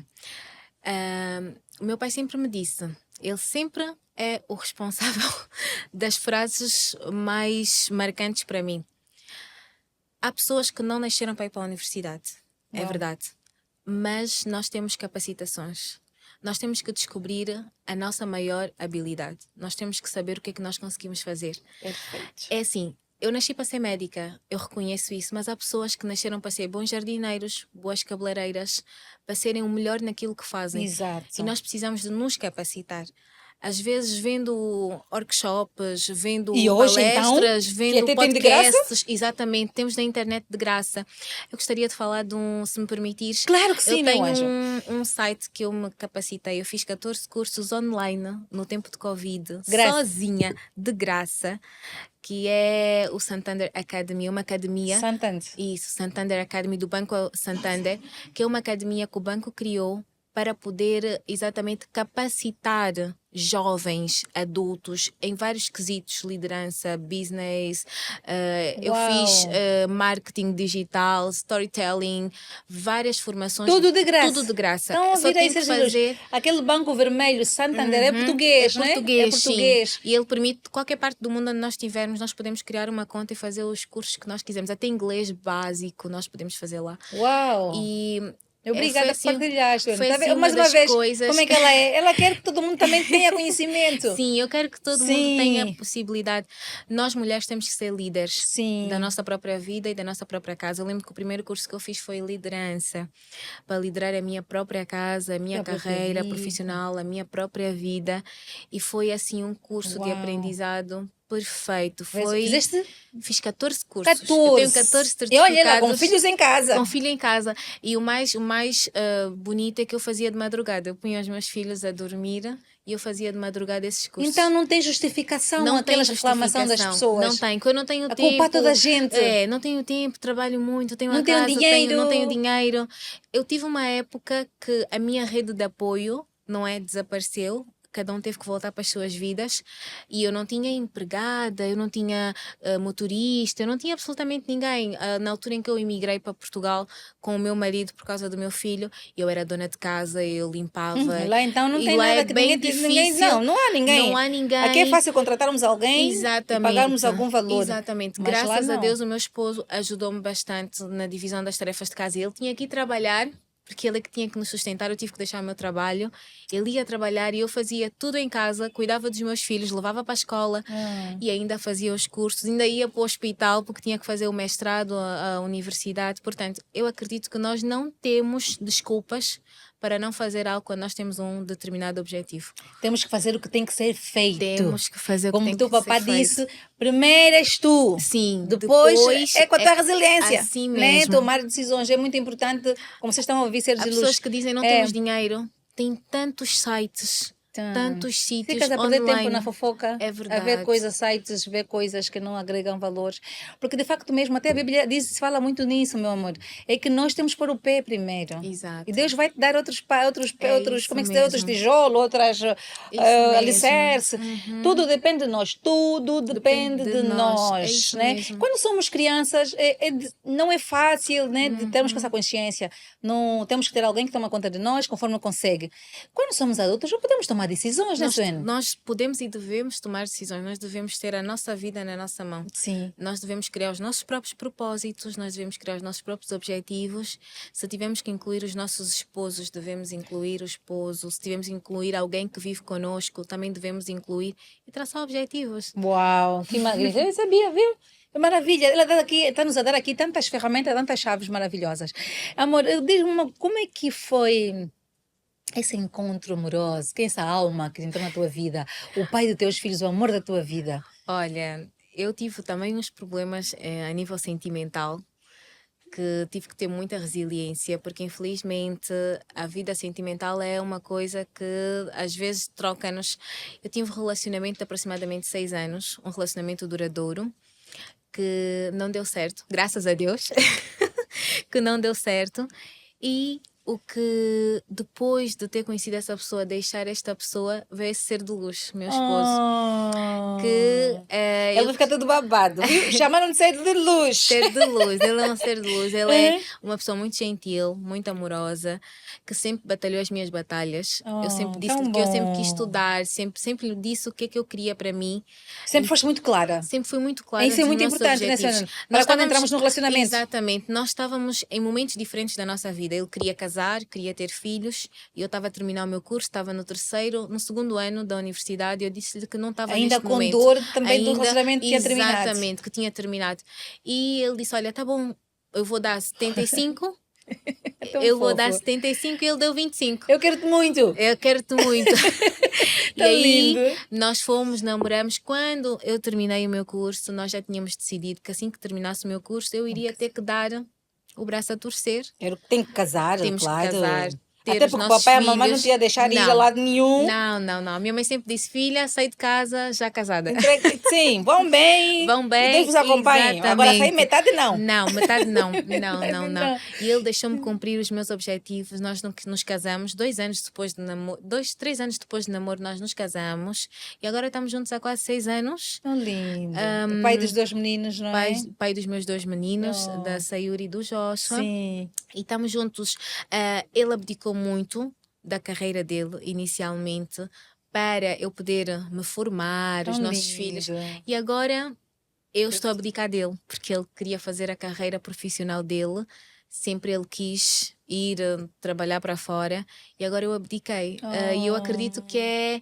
o meu pai sempre me disse, ele sempre é o responsável das frases mais marcantes para mim. Há pessoas que não nasceram para ir para a universidade, é Uau. verdade, mas nós temos capacitações. Nós temos que descobrir a nossa maior habilidade. Nós temos que saber o que é que nós conseguimos fazer. Perfeito. É assim, eu nasci para ser médica, eu reconheço isso, mas há pessoas que nasceram para ser bons jardineiros, boas cabeleireiras, para serem o melhor naquilo que fazem. Exato. E nós precisamos de nos capacitar. Às vezes vendo workshops, vendo E hoje, então, palestras, que vendo até tem de graça? podcasts, exatamente, temos na internet de graça. Eu gostaria de falar de se me permitires. Claro que sim, eu meu tenho anjo. um site que eu me capacitei, eu fiz 14 cursos online no tempo de Covid, Graça. sozinha, de graça, que é o Santander Academy, uma academia. Santander. Isso, Santander Academy do Banco Santander, que é uma academia que o banco criou para poder exatamente capacitar jovens, adultos, em vários quesitos, liderança, business, eu Uau. fiz marketing digital, storytelling, várias formações. Tudo de graça. Tudo de graça. Então, Só ouvir aí, tenho que Sérgio Luz, fazer... aquele banco vermelho, Santander, é português, não é? português, É português. sim. E ele permite, qualquer parte do mundo onde nós estivermos, nós podemos criar uma conta e fazer os cursos que nós quisermos. Até inglês básico nós podemos fazer lá. Uau. E Obrigada foi por assim- partilhar, Sônia. foi Tá assim vendo? Mais uma das vez, coisas- como é que ela é? Ela quer que todo mundo também tenha conhecimento. Sim, eu quero que todo Sim. mundo tenha a possibilidade. Nós mulheres temos que ser líderes Sim. da nossa própria vida e da nossa própria casa. Eu lembro que o primeiro curso que eu fiz foi liderança, para liderar a minha própria casa, a minha A própria carreira vida. profissional, a minha própria vida. E foi assim um curso de Uau. aprendizado perfeito. Foi... Fizeste Fiz 14 cursos. 14. Eu tenho 14 E certificados. olha lá, com filhos em casa. Com filho em casa. E o mais bonito é que eu fazia de madrugada. Eu punha os meus filhos a dormir e eu fazia de madrugada esses cursos. Então não tem justificação Não aquela tem reclamação das justificação. pessoas. Não tem, porque eu não tenho A tempo. culpa é toda a gente. Não tenho tempo, trabalho muito, tenho Não a tenho casa, dinheiro. não tenho dinheiro. Eu tive uma época que a minha rede de apoio, não é, desapareceu. Cada um teve que voltar para as suas vidas e eu não tinha empregada, eu não tinha motorista, eu não tinha absolutamente ninguém. Na altura em que eu emigrei para Portugal com o meu marido por causa do meu filho, eu era dona de casa, eu limpava. Lá então não E tem lá nada é que bem ninguém. difícil. Não há ninguém. Não há ninguém. Aqui é fácil contratarmos alguém e pagarmos algum valor. Exatamente. Mas lá Graças a não. Deus o meu esposo ajudou-me bastante na divisão das tarefas de casa. Ele tinha que ir trabalhar, porque ele é que tinha que nos sustentar, eu tive que deixar o meu trabalho. Ele ia trabalhar e eu fazia tudo em casa, cuidava dos meus filhos, levava para a escola e ainda fazia os cursos, ainda ia para o hospital porque tinha que fazer o mestrado, a universidade. Portanto, eu acredito que nós não temos desculpas para não fazer algo quando nós temos um determinado objetivo. Temos que fazer o que tem que ser feito. Temos que fazer o que Como tem o teu que ser papá feito. disse, primeiro és tu. Sim, Depois é com a tua resiliência. assim né? mesmo. Tomar decisões é muito importante. Como vocês estão a ouvir, Há Sérgio pessoas Luz. que dizem não temos dinheiro. Tem tantos sites tantos sítios Ficas a perder tempo online. na fofoca, É a ver verdade. coisas, sites, ver coisas que não agregam valores. Porque de facto mesmo, até a Bíblia diz, fala muito nisso, meu amor. É que nós temos que pôr o pé primeiro. E Exato. Deus vai te dar outros, É outros, isso como é que se diz, outros mesmo. tijolos, outras Isso mesmo. alicerce. Tudo depende de nós. Tudo depende Depende de de nós. É nós, isso né? mesmo. Quando somos crianças, não é fácil, né? De termos com essa consciência. Não, temos que ter alguém que toma conta de nós conforme consegue. Quando somos adultos, não podemos tomar decisões, né, Suene? Nós podemos e devemos tomar decisões, nós devemos ter a nossa vida na nossa mão. Sim. Nós devemos criar os nossos próprios propósitos, nós devemos criar os nossos próprios objetivos. Se tivermos que incluir os nossos esposos, devemos incluir o esposo. Se tivermos que incluir alguém que vive conosco, também devemos incluir e traçar objetivos. Uau, que maravilha. Eu sabia, viu? É maravilha. Ela está-nos a dar aqui tantas ferramentas, tantas chaves maravilhosas. Amor, diz-me como é que foi esse encontro amoroso, que é essa alma que entrou na tua vida, o pai dos teus filhos, o amor da tua vida? Olha, eu tive também uns problemas a nível sentimental, que tive que ter muita resiliência, porque infelizmente a vida sentimental é uma coisa que às vezes troca-nos. Eu tive um relacionamento de aproximadamente 6 anos, um relacionamento duradouro, que não deu certo, graças a Deus, que não deu certo. E o que depois de ter conhecido essa pessoa, deixar esta pessoa, veio ser de luz, meu esposo. Que Ele eu vai ficar todo babado, viu? Chamaram de ser de luz. ser de luz, ele é um ser de luz, ele é uma pessoa muito gentil, muito amorosa, que sempre batalhou as minhas batalhas. Eu sempre disse Tão que eu sempre quis bom. estudar, sempre lhe disse o que é que eu queria para mim. Sempre foste muito clara. Sempre fui muito clara Isso é dos muito nossos importante, né, objetivos. Suene? Para quando entramos no relacionamento. Exatamente, nós estávamos em momentos diferentes da nossa vida. Ele queria casar, queria ter filhos, e eu estava a terminar o meu curso, estava no terceiro, no segundo ano da universidade. Eu disse-lhe que não estava Ainda neste com momento. dor também do Ainda, relacionamento que tinha terminado. exatamente, que tinha terminado. E ele disse: olha, tá bom, eu vou dar 75, É tão eu vou dar fofo. 75 e ele deu 25. Eu quero-te muito. Eu quero-te muito. E Tão aí lindo. nós fomos, namoramos. Quando eu terminei o meu curso, nós já tínhamos decidido que assim que terminasse o meu curso, eu iria ter que dar o braço a torcer. Tem que casar, Temos claro. que casar, ter Até os porque o nossos papai e a mamãe não filhos. te ia deixar ir a Não. lado nenhum. Não. Minha mãe sempre disse: filha, sai de casa já casada. Sim, vão bem. Vão E bem, Deus vos acompanhe. Agora sair exatamente. metade não. Não, metade não. Metade Não. E ele deixou-me cumprir os meus objetivos. Nós nos casamos 2 anos depois de namoro, 3 anos depois de namoro, nós nos casamos. E agora estamos juntos há quase 6 anos. Tão lindo. O pai dos 2 meninos, não é? Pai dos meus 2 meninos, Oh. da Sayuri e do Joshua. Sim. E estamos juntos. Ele abdicou muito da carreira dele inicialmente para eu poder me formar, os Tão nossos lindo. filhos. E agora eu estou a abdicar dele, porque ele queria fazer a carreira profissional dele. Sempre ele quis ir trabalhar para fora e agora eu abdiquei. E eu acredito que é.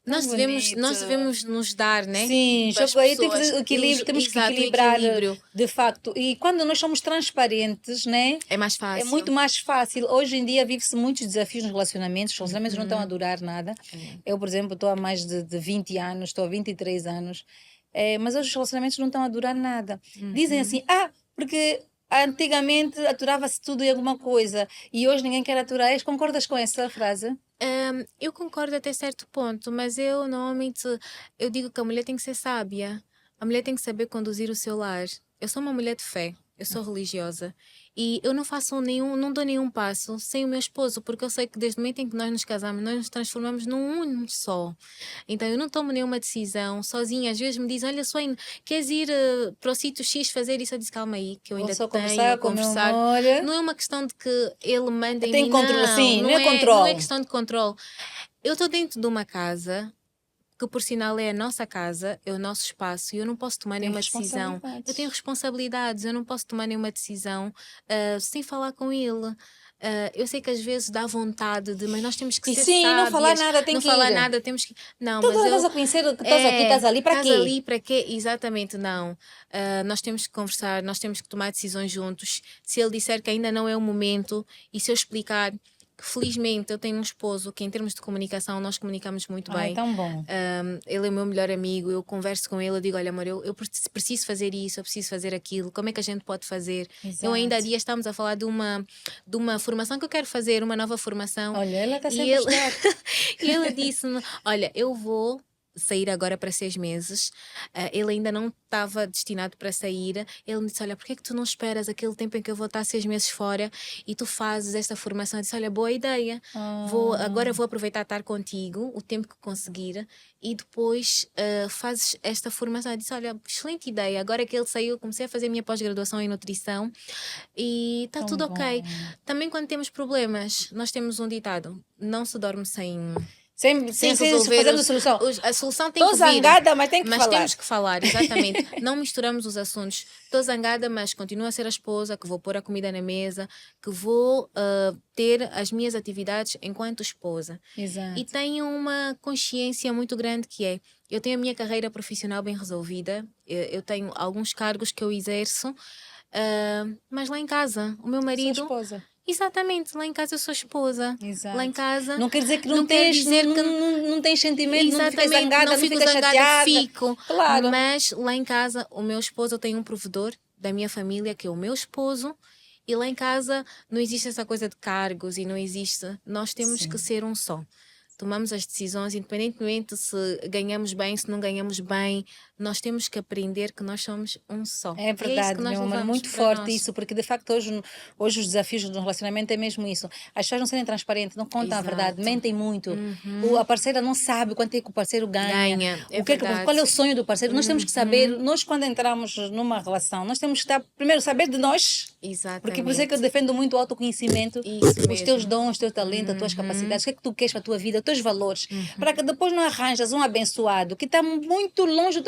Nós bonito. devemos nos dar, né? Sim, Para as só que aí tem que pessoas. fazer o equilíbrio, temos que Exato, o equilibrar equilíbrio. de facto. E quando nós somos transparentes, né? É mais É fácil. muito mais fácil. Hoje em dia vive-se muitos desafios nos relacionamentos. Os relacionamentos não estão a durar nada. Eu, por exemplo, estou há mais de 20 anos, estou há 23 anos. Mas hoje os relacionamentos não estão a durar nada. Dizem assim, porque antigamente aturava-se tudo em alguma coisa e hoje ninguém quer aturar. Concordas com essa frase? Eu concordo até certo ponto, mas eu normalmente eu digo que a mulher tem que ser sábia. A mulher tem que saber conduzir o seu lar. Eu sou uma mulher de fé, eu sou religiosa e eu não não dou nenhum passo sem o meu esposo, porque eu sei que desde o momento em que nós nos casamos, nós nos transformamos num único só. Então eu não tomo nenhuma decisão sozinha. Às vezes me dizem: olha, Suene, queres ir para o sítio X fazer isso? Eu disse: calma aí, que eu Vou ainda só tenho conversar a com o meu conversar. amor. Não é uma questão de que ele manda em Tem mim, controle, sim, não é Não controle. é questão de controle. Eu estou dentro de uma casa que, por sinal, é a nossa casa, é o nosso espaço, e eu não posso tomar nenhuma decisão. responsabilidades. Eu tenho responsabilidades, eu não posso tomar nenhuma decisão sem falar com ele. Eu sei que às vezes dá vontade mas nós temos que E ser sim, não sábias. falar nada, tem Não que falar ir. nada, temos que. Não, Toda mas hora eu. estás a conhecer que estás aqui, estás ali, para Estás quê? ali para quê? Exatamente, não. Nós temos que conversar, nós temos que tomar decisões juntos. Se ele disser que ainda não é o momento e se eu explicar Felizmente eu tenho um esposo que em termos de comunicação nós comunicamos muito Ai, bem. tão bom. Ele é o meu melhor amigo, eu converso com ele, eu digo, olha amor, eu preciso fazer isso, eu preciso fazer aquilo, como é que a gente pode fazer? Eu ainda há Exato. dias estamos a falar de uma formação que eu quero fazer, uma nova formação, Olha, ela está e sempre a ele, estudar. e ele disse-me, olha, eu vou sair agora para 6 meses. Ele ainda não estava destinado para sair. Ele me disse, olha, por que é que tu não esperas aquele tempo em que eu vou estar 6 meses fora e tu fazes esta formação? Eu disse, olha, boa ideia. Agora vou aproveitar estar contigo o tempo que conseguir e depois fazes esta formação. Eu disse, olha, excelente ideia. Agora que ele saiu, comecei a fazer a minha pós-graduação em nutrição e está Tão tudo ok. bom. Também quando temos problemas, nós temos um ditado, não se dorme Sem sem resolver fazendo solução. a solução tem Estou que vir, zangada, mas tem que mas falar. temos que falar, exatamente. Não misturamos os assuntos. Estou zangada, mas continuo a ser a esposa, que vou pôr a comida na mesa, que vou ter as minhas atividades enquanto esposa. Exato. E tenho uma consciência muito grande que é, eu tenho a minha carreira profissional bem resolvida, eu tenho alguns cargos que eu exerço, mas lá em casa, o meu Sua marido... esposa. Exatamente, lá em casa eu sou esposa. Exato. Lá em casa Não quer dizer que não não quer tens, dizer que não tens sentimento, não ficas exatamente, zangada, não fico ficas zangada, chateada. fico. Claro. Mas lá em casa, o meu esposo, eu tenho um provedor da minha família, que é o meu esposo, e lá em casa não existe essa coisa de cargos e não existe. Nós temos Sim. que ser um só. Tomamos as decisões, independentemente se ganhamos bem, se não ganhamos bem, nós temos que aprender que nós somos um só. É E é isso que verdade, nós meu amor, levamos muito para forte nós. isso, porque de facto hoje os desafios do relacionamento é mesmo isso. As pessoas não serem transparentes, não contam a verdade, Exato. mentem muito. Uhum. A parceira não sabe quanto é que o parceiro ganha. Ganha, é Qual é o verdade. sonho do parceiro? Nós temos que saber, nós quando entramos numa relação, nós temos que estar, primeiro saber de nós, porque por isso é que eu Exatamente. defendo muito o autoconhecimento, Isso os teus mesmo. dons, os teus talentos, as tuas capacidades, o que é que tu queres para a tua vida, os teus valores, para que depois não arranjas um abençoado que está muito longe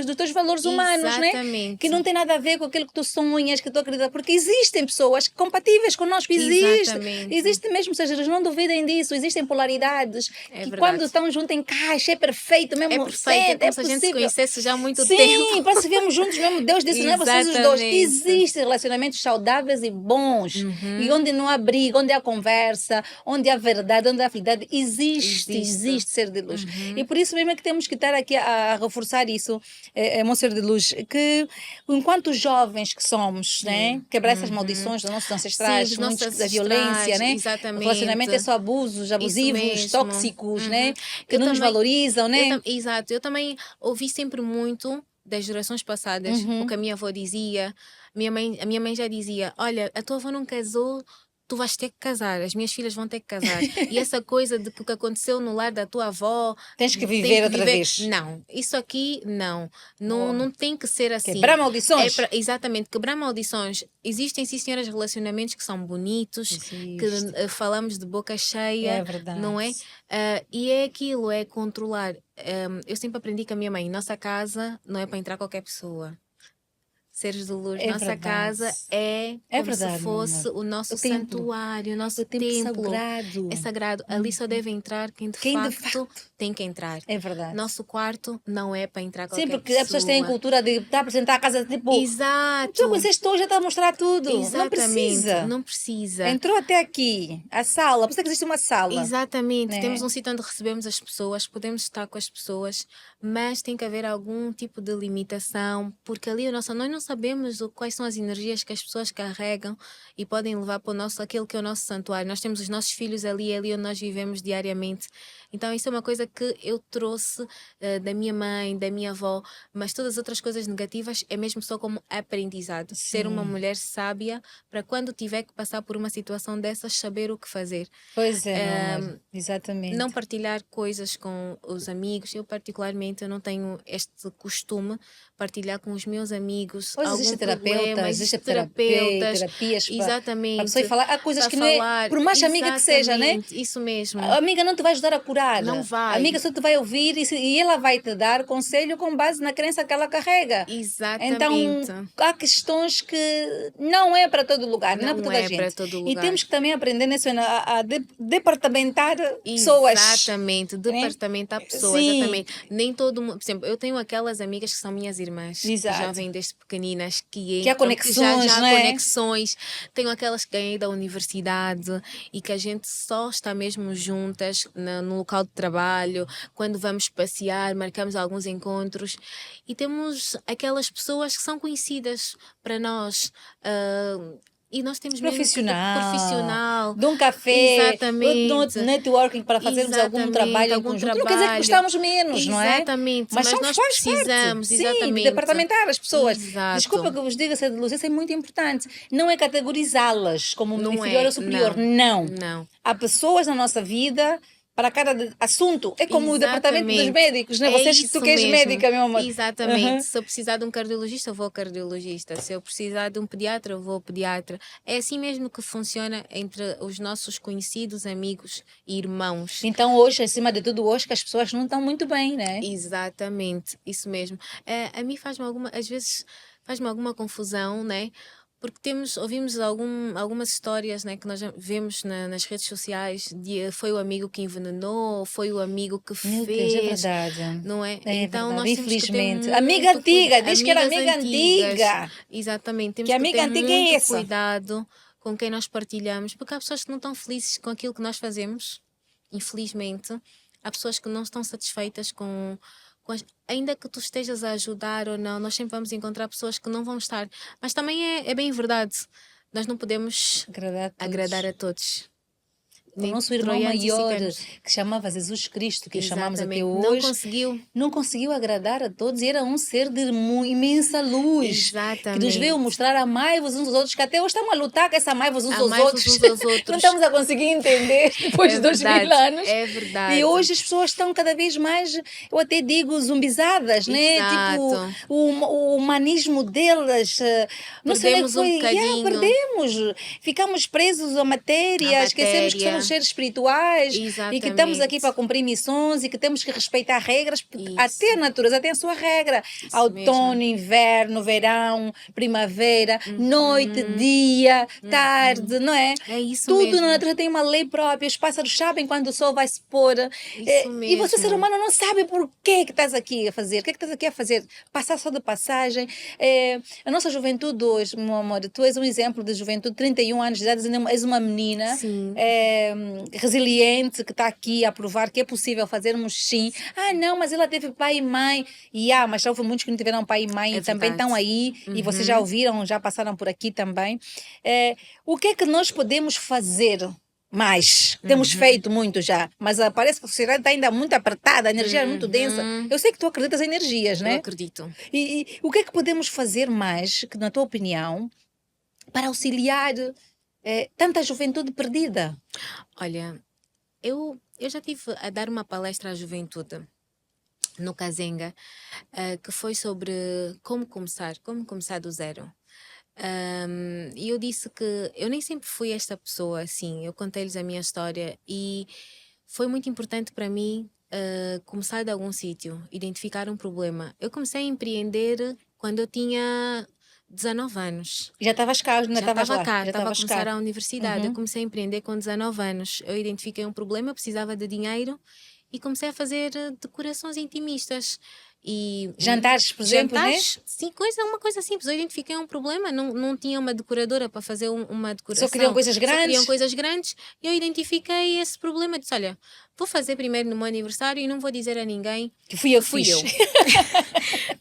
dos teus valores humanos, né? Exatamente. Que não tem nada a ver com aquilo que tu sonhas, que tu acreditas, porque existem pessoas compatíveis conosco, Exatamente. existe mesmo, seja, eles não duvidem disso, existem polaridades, É que verdade. quando estão juntos encaixa, é perfeito, mesmo, É perfeito, é como se a gente se possível. conhecesse já há muito Sim, tempo. para se vermos juntos mesmo, Deus disse, não é vocês os dois. Exatamente. Existem relacionamentos saudáveis e bons, e onde não há briga, onde há conversa, onde há verdade, onde há fidelidade, existe ser de luz. E por isso mesmo é que temos que estar aqui a reforçar isso, meu ser de luz, que enquanto jovens que somos, né, quebrar essas maldições dos nossos ancestrais, Sim, dos nossos muitos da violência, ancestrais, né? exatamente. O relacionamento é só abusos, abusivos, mesmo. tóxicos, né? Que Eu não nos também- valorizam, né? Exato, eu também ouvi sempre muito das gerações passadas o que a minha avó dizia. A minha mãe já dizia: olha, a tua avó não casou, tu vais ter que casar, as minhas filhas vão ter que casar. E essa coisa de que o que aconteceu no lar da tua avó. Tens que tem viver outra vez. Não, isso aqui não. Boa. Não tem que ser assim. Quebrar maldições. Exatamente, quebrar maldições. Existem, sim, senhoras, relacionamentos que são bonitos, que falamos de boca cheia, É verdade. não é? E é aquilo, é controlar. Eu sempre aprendi com a minha mãe: nossa casa não é para entrar qualquer pessoa. Seres de luz, É nossa verdade. casa é como verdade, se meu fosse amor. o nosso O templo. santuário, o nosso O templo templo. sagrado. É sagrado. Ali só deve entrar quem de facto tem que entrar. É verdade. Nosso quarto não é para entrar qualquer Sim, porque pessoa. as pessoas têm a cultura de estar a apresentar a casa tipo. Exato. Tu conheceste hoje, já está a mostrar tudo. Exatamente. Não precisa. Não precisa. Entrou até aqui, a sala. Por isso é que existe uma sala. Exatamente. Né? Temos um sítio onde recebemos as pessoas, podemos estar com as pessoas, mas tem que haver algum tipo de limitação, porque ali nós não sabemos quais são as energias que as pessoas carregam e podem levar para aquele que é o nosso santuário. Nós temos os nossos filhos ali onde nós vivemos diariamente. Então isso é uma coisa que eu trouxe da minha mãe, da minha avó, mas todas as outras coisas negativas é mesmo só como aprendizado. Sim. Ser uma mulher sábia para quando tiver que passar por uma situação dessas, saber o que fazer. Pois é, meu amor. Exatamente. Não partilhar coisas com os amigos. Eu particularmente eu não tenho este costume partilhar com os meus amigos. Pois algum existe problema, terapeutas, existe terapeutas, terapias exatamente, para a pessoa falar. Há coisas para que não é, falar, por mais amiga que seja, né? exatamente, isso mesmo. A amiga não te vai ajudar a curar. Não vai. A amiga só te vai ouvir e ela vai te dar conselho com base na crença que ela carrega. Exatamente. Então, há questões que não é para todo lugar, não é para toda a gente. Para todo lugar. E temos que também aprender nisso, a departamentar pessoas. Exatamente, departamentar pessoas. Sim. Exatamente. Nem todo mundo. Por exemplo, eu tenho aquelas amigas que são minhas irmãs, Exato. que já vêm desde pequeninas. meninas Que há entram, que conexões, já há não é? conexões. Tenho aquelas que ganhei da universidade e que a gente só está mesmo juntas no local de trabalho, quando vamos passear, marcamos alguns encontros e temos aquelas pessoas que são conhecidas para nós. E nós temos mesmo que ter Profissional, profissional, de um café, exatamente, networking para fazermos algum trabalho exatamente, em algum conjunto. Não quer dizer que trabalho, gostamos menos, não é? exatamente, Mas mas somos, nós faz parte, precisamos, sim, de exatamente, departamentar as pessoas. Desculpa exato, que eu vos diga, essa luz, isso é muito importante. Não é categorizá-las como não inferior ou é, superior, não, não. não, Há pessoas na nossa vida para cada assunto. É como o departamento dos exatamente, médicos, né? é Tu isso que és mesmo, médica, meu amor. exatamente, Uhum. se eu precisar de um cardiologista, eu vou ao cardiologista, se eu precisar de um pediatra, eu vou ao pediatra, é assim mesmo que funciona entre os nossos conhecidos, amigos e irmãos. Então hoje, acima de tudo, hoje que as pessoas não estão muito bem, né? Exatamente, isso mesmo. A mim às vezes faz-me alguma confusão, né? Porque ouvimos algumas histórias, né, que nós já vemos nas redes sociais de foi o amigo que envenenou, foi o amigo que Meu Deus, é fez, verdade. não é? É Então verdade, nós temos que ter infelizmente. Amiga muito antiga, cuidado. diz que era Amigas amiga antigas, antiga. exatamente, Que temos que amiga ter antiga é muito essa? cuidado com quem nós partilhamos, porque há pessoas que não estão felizes com aquilo que nós fazemos, infelizmente. Há pessoas que não estão satisfeitas ainda que tu estejas a ajudar ou não, nós sempre vamos encontrar pessoas que não vão estar. Mas também é bem verdade, nós não podemos Agradar a agradar todos. a todos, O nem nosso irmão troianos e maior, ciganos. que chamava Jesus Cristo, que chamamos até Exatamente, não hoje, conseguiu. não conseguiu agradar a todos e era um ser de imensa luz que nos veio Exatamente. mostrar amai-vos uns aos outros, que até hoje estamos a lutar com essa amai-vos uns aos Amai-vos outros. uns aos Não outros. estamos a conseguir entender depois É de 2000 verdade, anos. é E verdade. hoje as pessoas estão cada vez mais, eu até digo, zumbizadas, né? Tipo, Exato. o humanismo delas, não sei onde é que Perdemos um foi. bocadinho Perdemos. Ficamos presos à a matéria, esquecemos que somos matéria. seres espirituais e que estamos aqui para Exatamente. cumprir missões e que temos que respeitar regras, porque até Isso, a natureza tem a sua regra. isso mesmo. Outono, inverno, verão, primavera, noite, Uhum, dia, uhum. tarde, não é? É isso Tudo na mesmo. natureza tem uma lei própria. Os pássaros sabem quando o sol vai se pôr. Isso E você, ser mesmo. humano, não sabe por que estás aqui a fazer. O que é que estás aqui a fazer? Passar só de passagem. A nossa juventude hoje, meu amor, tu és um exemplo de juventude, 31 anos de idade, ainda és uma menina Sim, resiliente que está aqui a provar que é possível fazermos sim. Ah, não, mas ela teve pai e mãe. Mas já houve muitos que não tiveram pai e mãe é e também verdade. estão aí. E vocês já Uhum. ouviram, já passaram por aqui também. O que é que nós podemos fazer mais? Temos Uhum. feito muito já, mas parece que a sociedade está ainda muito apertada, a energia é muito densa. Uhum. Eu sei que tu acreditas em energias, Eu né? acredito. E o que é que podemos fazer mais, que na tua opinião, para auxiliar tanta juventude perdida? Olha, eu já tive a dar uma palestra à juventude no Kazenga, que foi sobre como começar do zero. E eu disse que eu nem sempre fui esta pessoa assim. Eu contei-lhes a minha história e foi muito importante para mim começar de algum sítio, identificar um problema. Eu comecei a empreender quando eu tinha 19 anos. Já estavas cá, ainda Já estavas estava lá, cá, já estava a estavas começar cá. a universidade. Eu Uhum. comecei a empreender com 19 anos. Eu identifiquei um problema, eu precisava de dinheiro e comecei a fazer decorações intimistas. E Jantares, por exemplo, né? jantares, sim, uma coisa simples. Eu identifiquei um problema, não tinha uma decoradora para fazer uma Só queriam decoração, coisas só queriam grandes. coisas grandes. E eu identifiquei esse problema. Disse: Olha, vou fazer primeiro no meu aniversário e não vou dizer a ninguém Que fui eu que que fui fiz. eu.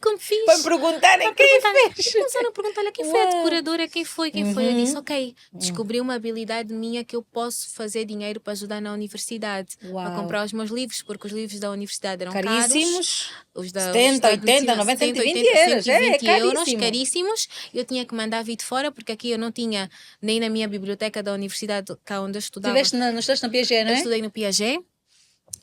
Como Para me fiz? perguntarem Para quem perguntar, fez. começaram a perguntar: Olha, quem foi a Uau. decoradora? Quem foi? Eu disse: Uhum. Ok, descobri uma habilidade minha que eu posso fazer dinheiro para ajudar na universidade, para Uau. comprar os meus livros, porque os livros da universidade eram caros. Caríssimos. Os 70, estado de 80, medicina, 90, 70, 120 80, euros. É 120 euros, caríssimo. caríssimos. Eu tinha que mandar vir de fora, porque aqui eu não tinha, nem na minha biblioteca da universidade, cá onde eu estudava. Estudaste na Piaget, não Eu é? estudei no Piaget.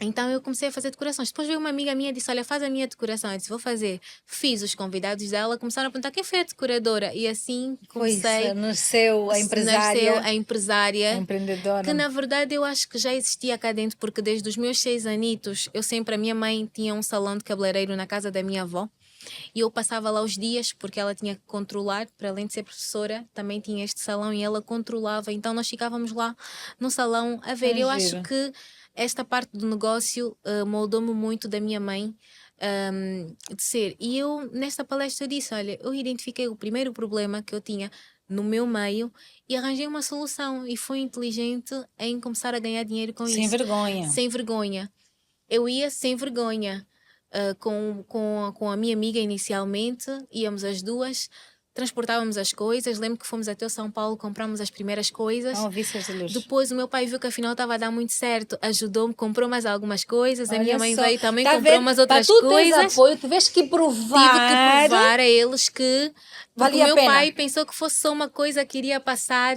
Então eu comecei a fazer decorações. Depois veio uma amiga minha e disse: Olha, faz a minha decoração. Eu disse: Vou fazer. Fiz. Os convidados dela começaram a perguntar quem foi a decoradora. E assim Pois, comecei. nasceu a Nasceu empresária, a a empresária. Que empreendedora. na verdade eu acho que já existia cá dentro, porque desde os meus 6 anitos, a minha mãe tinha um salão de cabeleireiro na casa da minha avó. E eu passava lá os dias, porque ela tinha que controlar, para além de ser professora, também tinha este salão e ela controlava. Então nós ficávamos lá no salão a ver. Eu acho Giro. que esta parte do negócio moldou-me muito da minha mãe. de ser. E eu, nesta palestra, eu disse: olha, eu identifiquei o primeiro problema que eu tinha no meu meio e arranjei uma solução. E fui inteligente em começar a ganhar dinheiro com Sem isso. vergonha. Sem vergonha. Eu ia sem vergonha. Com a minha amiga inicialmente, íamos as duas, transportávamos as coisas. Lembro que fomos até o São Paulo, compramos as primeiras coisas. Não ouvi seus de luz. Depois o meu pai viu que afinal estava a dar muito certo, ajudou-me, comprou mais algumas coisas. A Olha minha mãe só, veio também, tá comprou vendo? umas outras Para tu teres coisas. apoio, tiveste que Tive que provar. provar a eles que porque Valia o meu a pena. pai pensou que fosse só uma coisa que iria passar.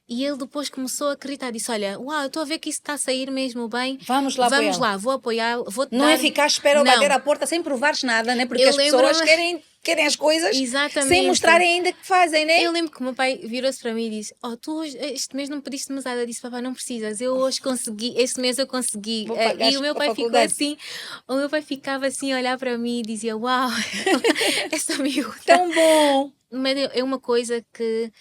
E ele depois começou a acreditar, disse: olha, uau, eu estou a ver que isso está a sair mesmo bem. Vamos lá Vamos apoiá-lo. lá, vou apoiar, vou-te Não dar. é ficar à espera ou Não. bater à porta sem provares nada, né? Porque Eu as pessoas lembro-me- querem as coisas sem Exatamente. mostrarem ainda que fazem, né? Eu lembro que o meu pai virou-se para mim e disse: oh, tu hoje, este mês não pediste mesada. Eu disse: papai, não precisas, eu hoje consegui, este mês eu consegui. Vou pagar E o meu a pai ficou faculdade. assim, o meu pai ficava assim a olhar para mim e dizia: uau, essa miúda. Tão bom. Mas é uma coisa que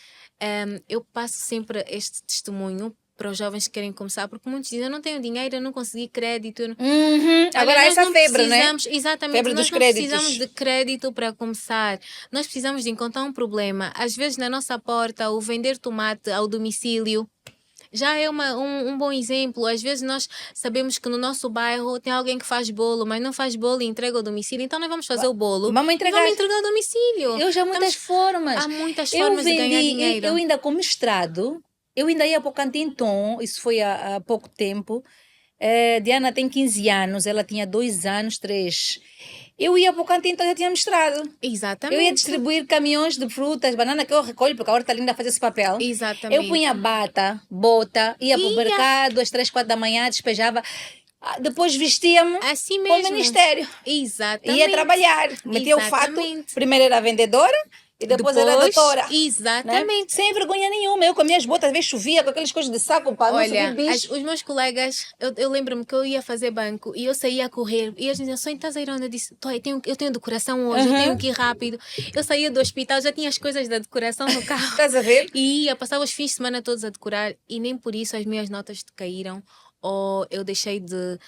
eu passo sempre este testemunho para os jovens que querem começar, porque muitos dizem: eu não tenho dinheiro, eu não consegui crédito. Uhum. Agora Olha, nós essa não febre, né? precisamos, exatamente, Febre nós dos não créditos. precisamos de crédito para começar. Nós precisamos de encontrar um problema. Às vezes na nossa porta, o vender tomate ao domicílio já é um bom exemplo. Às vezes nós sabemos que no nosso bairro tem alguém que faz bolo, mas não faz bolo e entrega ao domicílio. Então nós vamos fazer o bolo Vamos e entregar. vamos entregar ao domicílio. Eu já muitas formas. Há muitas Eu formas de ganhar vendi, dinheiro. eu ainda com mestrado, eu ainda ia para o Cantintom, isso foi há pouco tempo. Diana tem 15 anos, ela tinha 2 anos, 3. Eu ia para o Cantintom, já tinha mestrado. Exatamente. Eu ia distribuir caminhões de frutas, banana que eu recolho, porque a horta linda faz esse papel. Exatamente. Eu punha bota, ia para o mercado às 3, 4 da manhã, despejava. Depois vestia-me assim para o mesmo. ministério. Exatamente. Ia trabalhar. Metia o fato. Exatamente. Primeiro era vendedora e depois era doutora. Né? Exatamente. Sem vergonha nenhuma. Eu com as minhas botas, às vezes chovia com aquelas coisas de saco para não Olha, subir bicho. os meus colegas, eu lembro-me que eu ia fazer banco e eu saía a correr e eles diziam: Sonho, estás a ir onde? Eu disse: eu tenho decoração hoje, eu tenho que ir rápido. Eu saía do hospital, já tinha as coisas da decoração no carro. Estás a ver? E ia passar os fins de semana todos a decorar e nem por isso as minhas notas caíram ou eu deixei de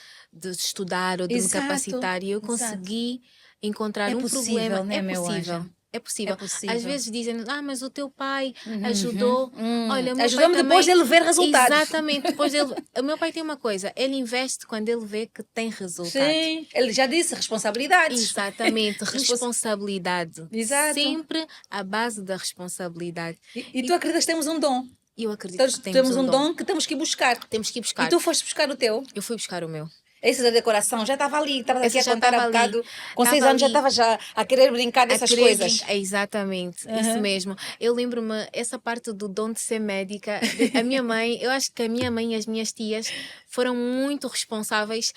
estudar ou de me capacitar e eu consegui encontrar um problema. Né, É meu possível. anjo? É possível. É possível. Às vezes dizem: mas o teu pai ajudou. Olha, o meu ajudou-me pai depois também... dele ver resultados. Exatamente. Depois dele... O meu pai tem uma coisa: ele investe quando ele vê que tem resultado. Sim, ele já disse responsabilidades. Exatamente. Responsabilidade. Exato. Sempre a base da responsabilidade. E tu acreditas que temos um dom? Eu acredito Todos que temos um dom que temos que ir buscar. Temos que ir buscar. E tu foste buscar o teu? Eu fui buscar o meu. Esse da decoração já estava ali, estava aqui a já contar há estava bocado. ali. Com 6 anos já estava já a querer brincar dessas coisas. Exatamente, isso mesmo. Eu lembro-me, essa parte do dom de ser médica, a minha mãe, eu acho que a minha mãe e as minhas tias foram muito responsáveis.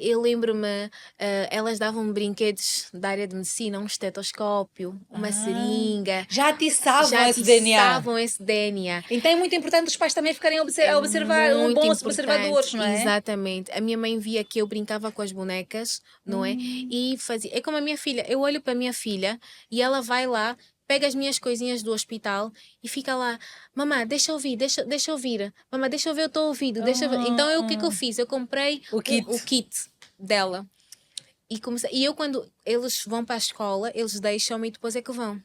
Eu lembro-me, elas davam-me brinquedos da área de medicina, um estetoscópio, uma seringa. Já atiçavam Já esse DNA. atiçavam esse DNA. Então é muito importante os pais também ficarem a observar, bons observadores, não é? Exatamente. A minha mãe via que eu brincava com as bonecas, não é? E fazia. É como a minha filha. Eu olho para a minha filha e ela vai lá, pega as minhas coisinhas do hospital e fica lá: mamãe, deixa eu ouvir, deixa eu ouvir. Mamãe, deixa eu ver, eu estou ouvindo. Então o que é que eu fiz? Eu comprei o kit dela. E eu, quando eles vão para a escola, eles deixam-me e depois é que vão.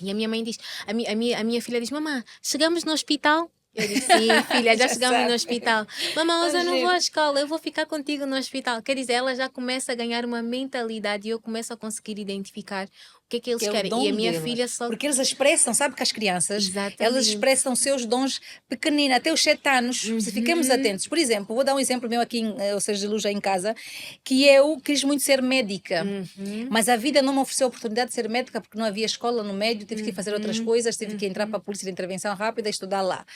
E a minha mãe diz, a minha filha diz: mamãe, chegamos no hospital? Eu disse: sim, filha, já chegamos no hospital. Mamãe, hoje eu não vou à escola, eu vou ficar contigo no hospital. Quer dizer, ela já começa a ganhar uma mentalidade e eu começo a conseguir identificar o que é que eles querem. E a minha filha só... Porque eles expressam, sabe que as crianças, Exatamente. elas expressam seus dons pequeninos, até os 7 anos, se fiquemos atentos. Por exemplo, vou dar um exemplo meu aqui, ou seja, de luz em casa, que eu quis muito ser médica, mas a vida não me ofereceu a oportunidade de ser médica porque não havia escola no médio, tive que fazer outras coisas, tive que entrar para a polícia de intervenção rápida e estudar lá.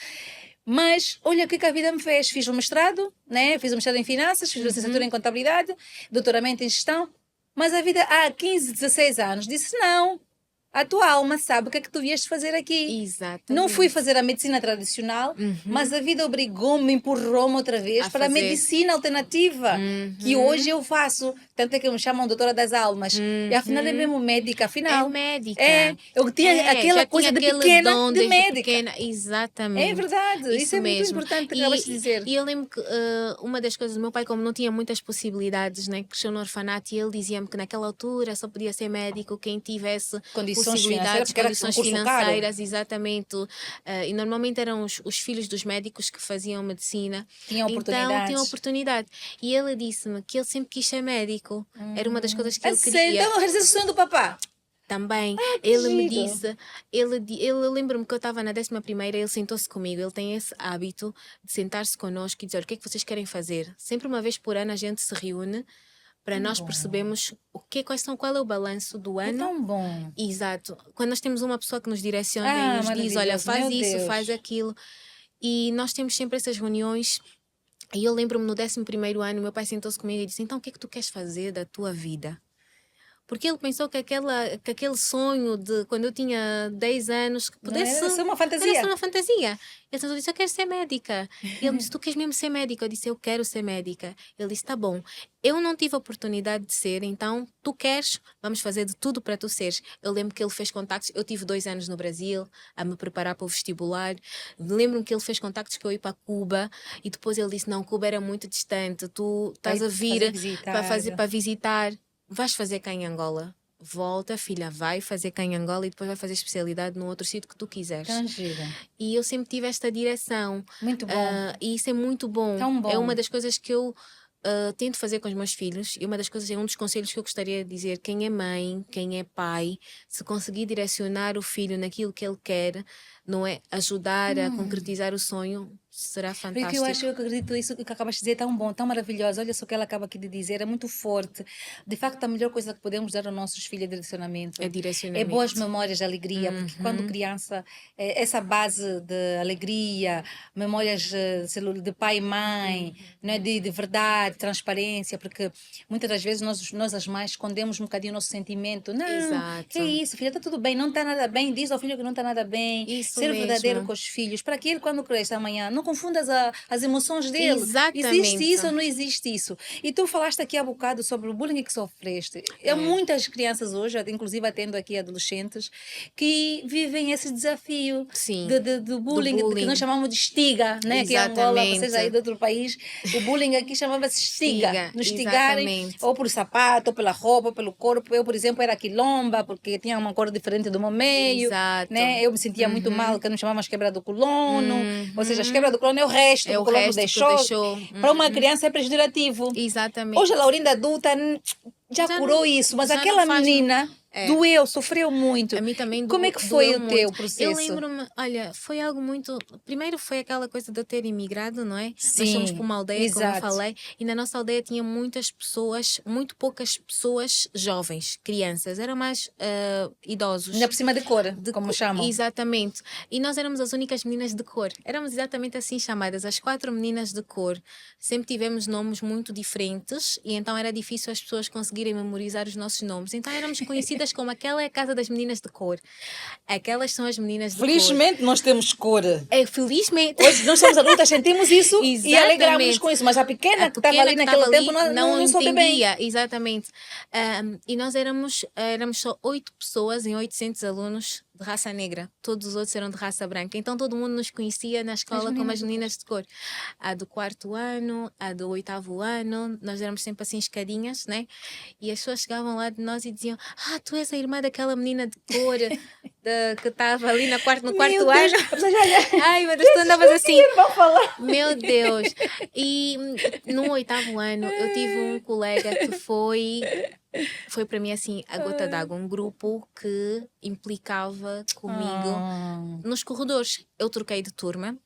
Mas olha o que a vida me fez. Fiz o mestrado, né? Fiz o mestrado em finanças, fiz a licenciatura em contabilidade, doutoramento em gestão, mas a vida há 15, 16 anos disse: não, a tua alma sabe o que é que tu vieste fazer aqui. Não fui Exatamente. fazer a medicina tradicional, Uhum. mas a vida obrigou-me, empurrou-me outra vez A para a fazer. medicina alternativa, que Uhum. hoje eu faço. Tanto é que me chamam doutora das almas. E afinal é Uhum. mesmo médica, É afinal. médica. Eu tinha aquela Já coisa tinha de aquele pequena dom de desde médica. pequena. É Exatamente. verdade, isso Isso é muito mesmo. importante que acabaste de dizer. E eu lembro que uma das coisas, o meu pai, como não tinha muitas possibilidades, né, cresceu no orfanato, e ele dizia-me que naquela altura só podia ser médico quem tivesse Condições financeiras, possibilidades, porque era um condições curso caro. financeiras, exatamente. E normalmente eram os filhos dos médicos que faziam medicina. Tinha Então tinham oportunidades. oportunidade. E ele disse-me que ele sempre quis ser médico. Era uma das coisas que ele Sério? queria. Então, realizaste o sonho do papá. Também, Que ele me giro. disse, eu lembro-me que eu estava na 11ª, ele sentou-se comigo, ele tem esse hábito de sentar-se connosco e dizer: o que é que vocês querem fazer? Sempre uma vez por ano a gente se reúne para nós bom. percebermos qual é o balanço do É ano. tão bom. Exato. Quando nós temos uma pessoa que nos direciona e nos diz: olha, maravilhoso, faz meu isso, Deus. faz aquilo. E nós temos sempre essas reuniões. E eu lembro-me no 11º ano, meu pai sentou-se comigo e disse: então o que é que tu queres fazer da tua vida? Porque ele pensou que aquele sonho de quando eu tinha 10 anos que Não pudesse era só uma era fantasia. só uma fantasia. Ele sentou e disse: eu quero ser médica. E ele me disse: tu queres mesmo ser médica? Eu disse: eu quero ser médica. Ele disse: tá bom. Eu não tive a oportunidade de ser, então tu queres, vamos fazer de tudo para tu seres. Eu lembro que ele fez contactos, eu tive 2 anos no Brasil a me preparar para o vestibular. Lembro-me que ele fez contactos para eu ir para Cuba, e depois ele disse: não, Cuba era muito distante, tu estás a vir para visitar. Vais fazer cá em Angola. Volta, filha, vai fazer cá em Angola e depois vai fazer especialidade no outro sítio que tu quiseres. Tão giro. E eu sempre tive esta direção. Muito bom. E isso é muito bom. Tão bom. É uma das coisas que eu tento fazer com os meus filhos, e um dos conselhos que eu gostaria de dizer: quem é mãe, quem é pai, se conseguir direcionar o filho naquilo que ele quer, não é? Ajudar a concretizar o sonho, será Porque fantástico. eu acredito isso que acabaste de dizer, tão bom, tão maravilhoso. Olha só o que ela acaba aqui de dizer, é muito forte. De facto, a melhor coisa que podemos dar aos nossos filhos é direcionamento. É É direcionamento. boas memórias de alegria, porque quando criança, essa base de alegria, memórias de pai e mãe, né, de verdade, transparência, porque muitas das vezes nós as mães escondemos um bocadinho o nosso sentimento. Não, Exato. que é isso, filha, está tudo bem, não está nada bem, diz ao filho que não está nada bem. Isso Ser verdadeiro mesmo. com os filhos, para que ele, quando cresça amanhã, não confundas as emoções dele. Exatamente. Existe isso ou não existe isso? E tu falaste aqui há bocado sobre o bullying que sofreste. Há muitas crianças hoje, inclusive atendo aqui adolescentes, que vivem esse desafio Sim. do bullying, que bullying. nós chamamos de estiga, né? Aqui em Angola, Exatamente. vocês aí de outro país, o bullying aqui chamava-se estiga. Estiga, Nos estigarem, exatamente. ou por sapato, ou pela roupa, ou pelo corpo. Eu, por exemplo, era quilomba, porque tinha uma cor diferente do meu meio. Exato. Né? Eu me sentia muito mal, que nos chamávamos quebra do colono. Ou seja, as quebras do colono é o resto É que o o colono resto que deixou. deixou. Para uma criança é pejorativo. Exatamente. Hoje a Laurinda adulta já curou não- isso, mas já não aquela faz- menina doeu, sofreu muito. A mim também Como é que foi doeu o muito. teu processo? Eu lembro-me, olha, foi algo muito. Primeiro foi aquela coisa de eu ter imigrado, não é? Sim, Nós fomos para uma aldeia, como eu exato. falei, e na nossa aldeia tinha muitas pessoas, muito poucas pessoas jovens, crianças, eram mais idosos. Ainda por cima de cor, como cor. chamam. Exatamente. E nós éramos as únicas meninas de cor. Éramos exatamente assim chamadas, as 4 meninas de cor. Sempre tivemos nomes muito diferentes, e então era difícil as pessoas conseguirem memorizar os nossos nomes. Então éramos conhecidas como aquela é a casa das meninas de cor. Aquelas são as meninas de cor. Felizmente nós temos cor. Felizmente. Hoje nós somos adultas, sentimos isso e Exatamente. alegramos com isso. Mas a pequena que estava ali naquele tempo não soube bem. entendia, exatamente. E nós éramos só 8 pessoas em 800 alunos de raça negra. Todos os outros eram de raça branca. Então todo mundo nos conhecia na escola como as meninas de cor. A do 4º ano, a do 8º ano, nós éramos sempre assim escadinhas, né? E as pessoas chegavam lá de nós e diziam: ah, tu és a irmã daquela menina de cor que estava ali no 4º Meu ano. Deus. Ai, meu Deus, tu andavas assim. Vão falar. Meu Deus! E no 8º ano eu tive um colega que foi para mim assim a gota d'água, um grupo que implicava comigo nos corredores. Eu troquei de turma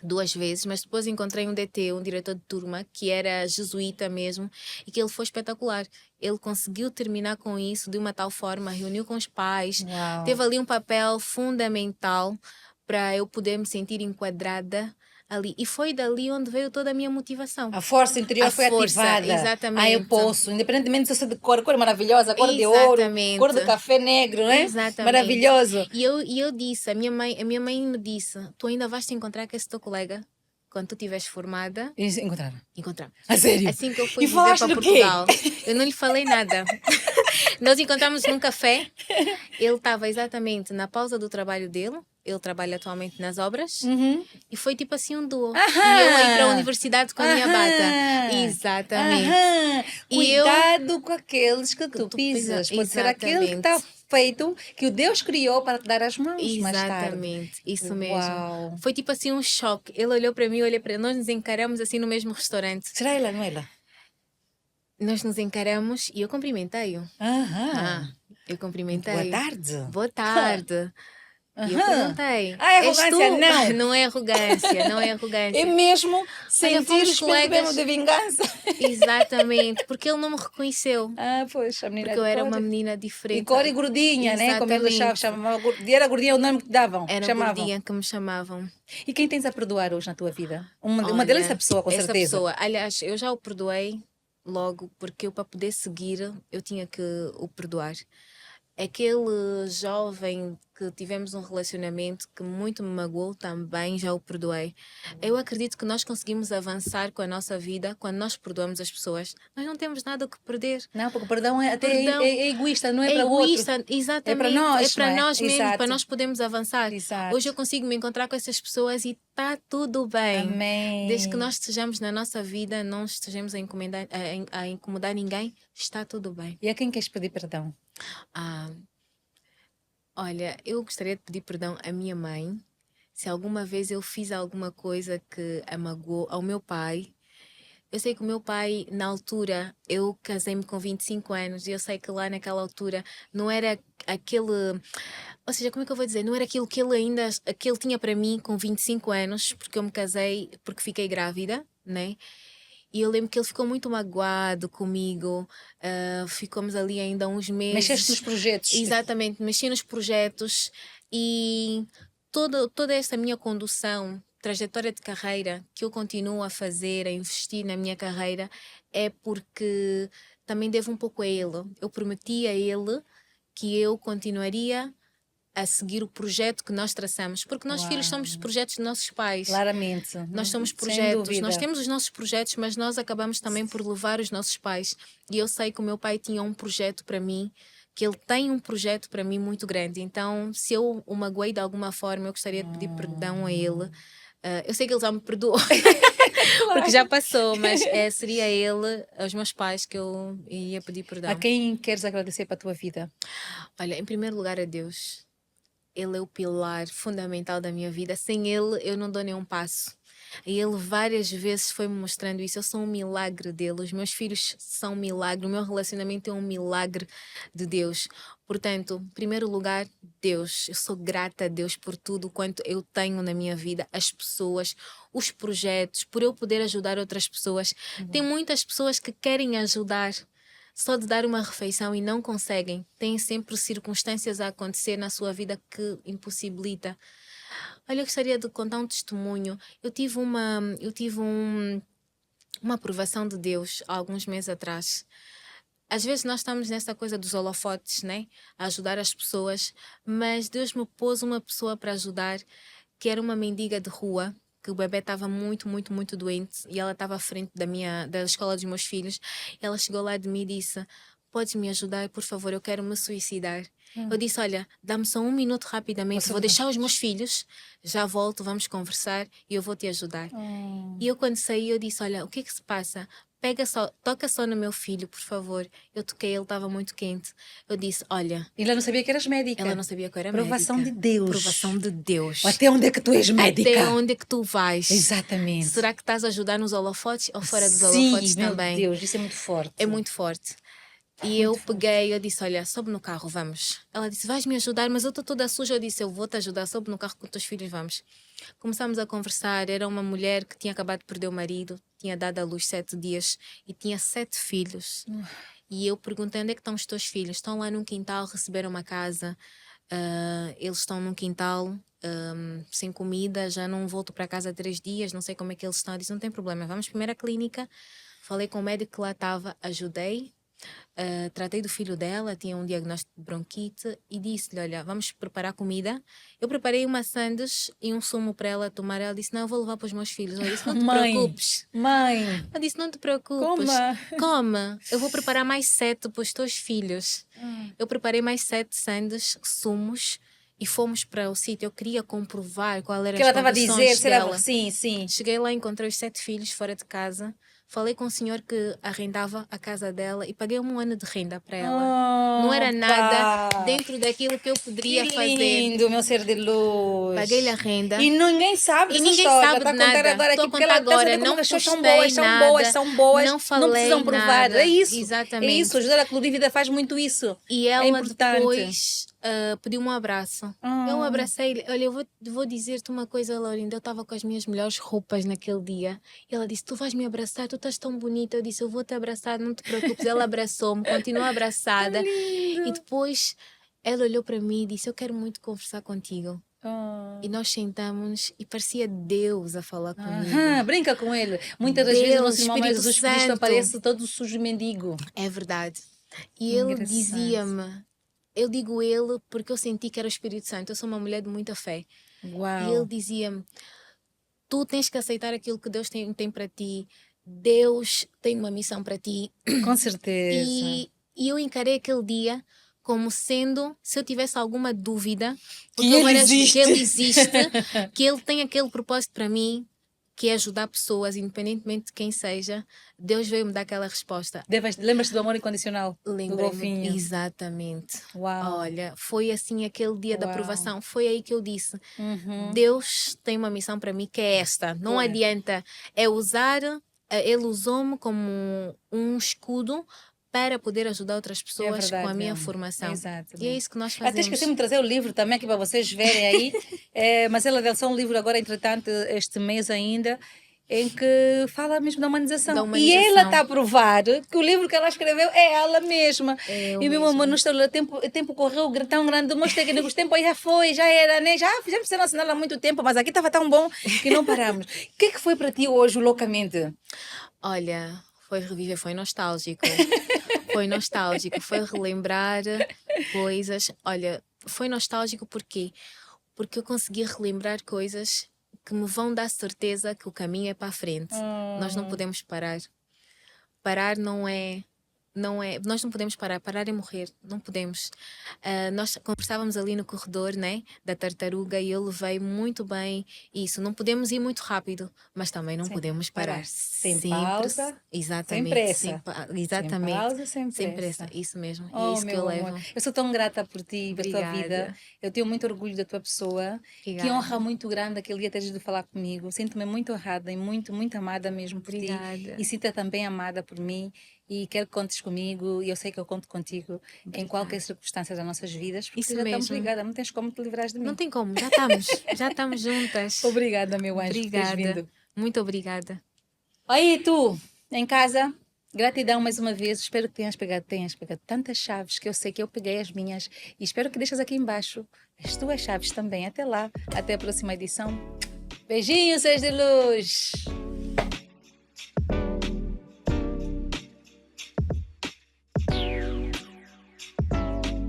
2 vezes, mas depois encontrei um DT, um diretor de turma, que era jesuíta mesmo, e que ele foi espetacular. Ele conseguiu terminar com isso de uma tal forma, reuniu com os pais, Uau. teve ali um papel fundamental para eu poder me sentir enquadrada ali. E foi dali onde veio toda a minha motivação. A força interior A foi força, ativada. Ah, eu exatamente. posso. Independentemente se eu sou de cor é maravilhosa, cor de ouro, cor de Exatamente. café negro, né? Exatamente. Maravilhoso. E eu disse, a minha mãe me disse, tu ainda vais te encontrar com esse teu colega quando tu estiveres formada. E encontraram. Encontramos. A sério? Assim que eu fui E viver falaste para do quê? Portugal, eu não lhe falei nada. Nós encontramos num café. Ele estava exatamente na pausa do trabalho dele. Ele trabalha atualmente nas obras. Uhum. E foi tipo assim um duo. Aham. E eu aí para a universidade com a minha bata. Aham. Exatamente. Aham. E eu- Cuidado com aqueles que tu tu pisas. pisa- Pode ser aquele que está Exatamente. feito, que o Deus criou para te dar as mãos mais tarde. Exatamente, isso mesmo. Uau. Foi tipo assim um choque. Ele olhou para mim, eu olhei para ele, nós nos encaramos assim no mesmo restaurante. Será ela, não é ela? Nós nos encaramos e eu cumprimentei-o. Aham. Eu cumprimentei. Boa tarde. Boa tarde. E eu Aham. perguntei. Ah, é "És arrogância? tu?" Não. Não é arrogância, não é É arrogância. mesmo sentir o fomos espírito colegas. mesmo de vingança. Exatamente, porque ele não me reconheceu. Ah, pois, a menina Porque eu de era cor. uma menina E diferente. cor e gordinha, né? Como eles Exatamente. chamavam. Era gordinha o nome que te davam. Era chamavam. gordinha que me chamavam. E quem tens a perdoar hoje na tua vida? Uma delas é Olha, a pessoa, com essa certeza. pessoa, aliás, eu já o perdoei logo, porque eu para poder seguir, eu tinha que o perdoar. Aquele jovem que tivemos um relacionamento que muito me magoou, também já o perdoei. Eu acredito que nós conseguimos avançar com a nossa vida quando nós perdoamos as pessoas. Nós não temos nada o que perder. Não, porque o perdão é até Perdão é egoísta, não é, é para o outro. egoísta, exatamente. É para nós, É para não é? nós mesmos, Exato. para nós podermos avançar. Exato. Hoje eu consigo me encontrar com essas pessoas e está tudo bem. Amém. Desde que nós estejamos na nossa vida, não estejamos a incomodar ninguém, está tudo bem. E a quem queres pedir perdão? Ah, olha, eu gostaria de pedir perdão à minha mãe se alguma vez eu fiz alguma coisa que a magoou, ao meu pai. Eu sei que o meu pai, na altura, eu casei-me com 25 anos e eu sei que lá naquela altura não era aquele. Ou seja, como é que eu vou dizer? Não era aquilo que que ele tinha para mim com 25 anos, porque eu me casei, porque fiquei grávida, né? E eu lembro que ele ficou muito magoado comigo. Ficamos ali ainda uns meses. Mexeste nos projetos. Exatamente, mexi nos projetos e toda essa minha condução, trajetória de carreira que eu continuo a fazer, a investir na minha carreira, é porque também devo um pouco a ele. Eu prometi a ele que eu continuaria a seguir o projeto que nós traçamos, porque nós filhos somos projetos de nossos pais. Claramente. Nós somos Sem projetos, dúvida. nós temos os nossos projetos, mas nós acabamos também por levar os nossos pais. E eu sei que o meu pai tinha um projeto para mim, que ele tem um projeto para mim muito grande. Então, se eu o magoei de alguma forma, eu gostaria de pedir perdão a ele. Eu sei que ele já me perdoou, porque já passou, mas seria ele, aos meus pais, que eu ia pedir perdão. A quem queres agradecer para a tua vida? Olha, em primeiro lugar a Deus. Ele é o pilar fundamental da minha vida. Sem ele, eu não dou nenhum passo. E ele várias vezes foi me mostrando isso. Eu sou um milagre dele. Os meus filhos são um milagre. O meu relacionamento é um milagre de Deus. Portanto, em primeiro lugar, Deus. Eu sou grata a Deus por tudo quanto eu tenho na minha vida. As pessoas, os projetos, por eu poder ajudar outras pessoas. Tem muitas pessoas que querem ajudar, só de dar uma refeição e não conseguem. Tem sempre circunstâncias a acontecer na sua vida que impossibilita. Olha, eu gostaria de contar um testemunho. Eu tive uma aprovação de Deus há alguns meses atrás. Às vezes nós estamos nessa coisa dos holofotes, né? A ajudar as pessoas, mas Deus me pôs uma pessoa para ajudar, que era uma mendiga de rua, que o bebê estava muito, muito, muito doente e ela estava à frente da escola dos meus filhos. Ela chegou lá de mim e disse: podes me ajudar, por favor, eu quero me suicidar. Eu disse: olha, dá-me só um minuto rapidamente, vou deixar os meus filhos, já volto, vamos conversar e eu vou te ajudar. E eu quando saí, eu disse: olha, o que é que se passa? Toca só no meu filho, por favor. Eu toquei, ele estava muito quente. Eu disse: olha. Ela não sabia que eras médica. Ela não sabia que eu era Provação médica. de Deus. Provação de Deus. Até onde é que tu és médica? Até onde é que tu vais? Exatamente. Será que estás a ajudar nos holofotes ou fora dos Sim, holofotes meu também? Deus, isso é muito forte. É muito forte. E eu peguei, eu disse: olha, sobe no carro, vamos. Ela disse: vais me ajudar, mas eu estou toda suja. Eu disse: eu vou te ajudar, sobe no carro com os teus filhos, vamos. Começámos a conversar. Era uma mulher que tinha acabado de perder o marido, tinha dado à luz 7 dias e tinha 7 filhos. E eu perguntei: onde é que estão os teus filhos? Estão lá num quintal, receberam uma casa. Eles estão num quintal sem comida, já não volto para casa há 3 dias, não sei como é que eles estão. Eu disse, não tem problema, vamos primeiro à clínica. Falei com o médico que lá estava, ajudei. Tratei do filho dela, tinha um diagnóstico de bronquite e disse-lhe, olha, vamos preparar comida. Eu preparei uma sandes e um sumo para ela tomar. Ela disse, não, eu vou levar para os meus filhos. Eu disse, não te preocupes. Mãe, Eu disse, não te preocupes. coma. Come. Eu vou preparar mais 7 para os teus filhos. Eu preparei mais 7 sandes, sumos e fomos para o sítio. Eu queria comprovar qual era Que as ela estava a dizer, condições será? dela. Sim, sim. Cheguei lá, encontrei os 7 filhos fora de casa. Falei com o senhor que arrendava a casa dela e paguei um ano de renda para ela. Não era nada Opa! dentro daquilo que eu poderia Que fazer. lindo, meu ser de luz. Paguei-lhe a renda. E ninguém sabe E dessa ninguém história. sabe Está a de contar nada. agora Estou aqui, a porque contar ela está a agora. saber como Não as pessoas são postei boas, são nada. boas, são boas. Não Não falei precisam provar. nada. É isso. Exatamente. É isso. Ajudar a Clube Vida faz muito isso. E É ela importante. depois pediu um abraço. Eu abracei-lhe. Olha, eu vou dizer-te uma coisa, Laurinda. Eu estava com as minhas melhores roupas naquele dia. E ela disse, tu vais me abraçar, tu estás tão bonita. Eu disse, eu vou te abraçar, não te preocupes. Ela abraçou-me, continuou abraçada. E depois ela olhou para mim e disse, eu quero muito conversar contigo. E nós sentamos e parecia Deus a falar comigo. Brinca com ele. Muitas das vezes o nosso irmão Espírito Jesus Cristo Santo. aparece todo sujo e mendigo. É verdade. E ele Engraçado. dizia-me, eu digo ele porque eu senti que era o Espírito Santo. Eu sou uma mulher de muita fé. E ele Uau. dizia-me, tu tens que aceitar aquilo que Deus tem para ti. Deus tem uma missão para ti. Com certeza. E eu encarei aquele dia como sendo, se eu tivesse alguma dúvida, porque Que ele agora existe. que ele existe, que ele tem aquele propósito para mim, que é ajudar pessoas, independentemente de quem seja, Deus veio me dar aquela resposta. Lembras-te do amor incondicional? Do Lembrei-me. golfinho. Exatamente. Uau. Olha, foi assim aquele dia da Uau. aprovação. Foi aí que eu disse: Uhum. Deus tem uma missão para mim que é esta. Não Ué. adianta. É usar. Ele usou-me como um escudo para poder ajudar outras pessoas verdade, com a minha meu amor. formação. Exatamente. E é isso que nós Até fazemos. esqueci-me de trazer o livro também aqui para vocês verem aí. Mas ela lançou um livro agora, entretanto, este mês ainda, em que fala mesmo da humanização. Da E humanização. ela está a provar que o livro que ela escreveu é ela mesma. É eu E meu mesma. amor, o tempo correu tão grande, mostrei que o tempo aí já foi, já era, né? Já fizemos cena nacional há muito tempo, mas aqui estava tão bom que não paramos. O que foi para ti hoje, loucamente? Olha, foi reviver, foi nostálgico. Foi nostálgico, foi relembrar coisas. Olha, foi nostálgico porque eu consegui relembrar coisas que me vão dar certeza que o caminho é para a frente. Nós não podemos parar. Parar não é. Nós não podemos parar é morrer, não podemos. Nós conversávamos ali no corredor, né, da tartaruga, e eu levei muito bem isso. Não podemos ir muito rápido, mas também não podemos parar. Sem Sempre, pausa, exatamente, sem pressa. exatamente. Sem pausa, sem Sem pressa. pressa, isso mesmo. É Oh, isso que meu eu amor. levo. Eu sou tão grata por ti, pela tua Obrigada. vida. Eu tenho muito orgulho da tua pessoa. Que Obrigada. honra muito grande aquele dia teres ido falar comigo. Sinto-me muito honrada e muito, muito amada mesmo por ti. Obrigada. E sinta também amada por mim. E quero que contes comigo, e eu sei que eu conto contigo em qualquer circunstância das nossas vidas, porque Isso já estamos mesmo. ligadas, não tens como te livrares de mim. Não tem como, já estamos juntas. Obrigada, meu anjo, por teres Obrigada. vindo. Muito obrigada. Aí, tu, em casa, gratidão mais uma vez. Espero que tenhas pegado tantas chaves, que eu sei que eu peguei as minhas, e espero que deixes aqui embaixo as tuas chaves também. Até lá, até a próxima edição. Beijinhos, seres de luz!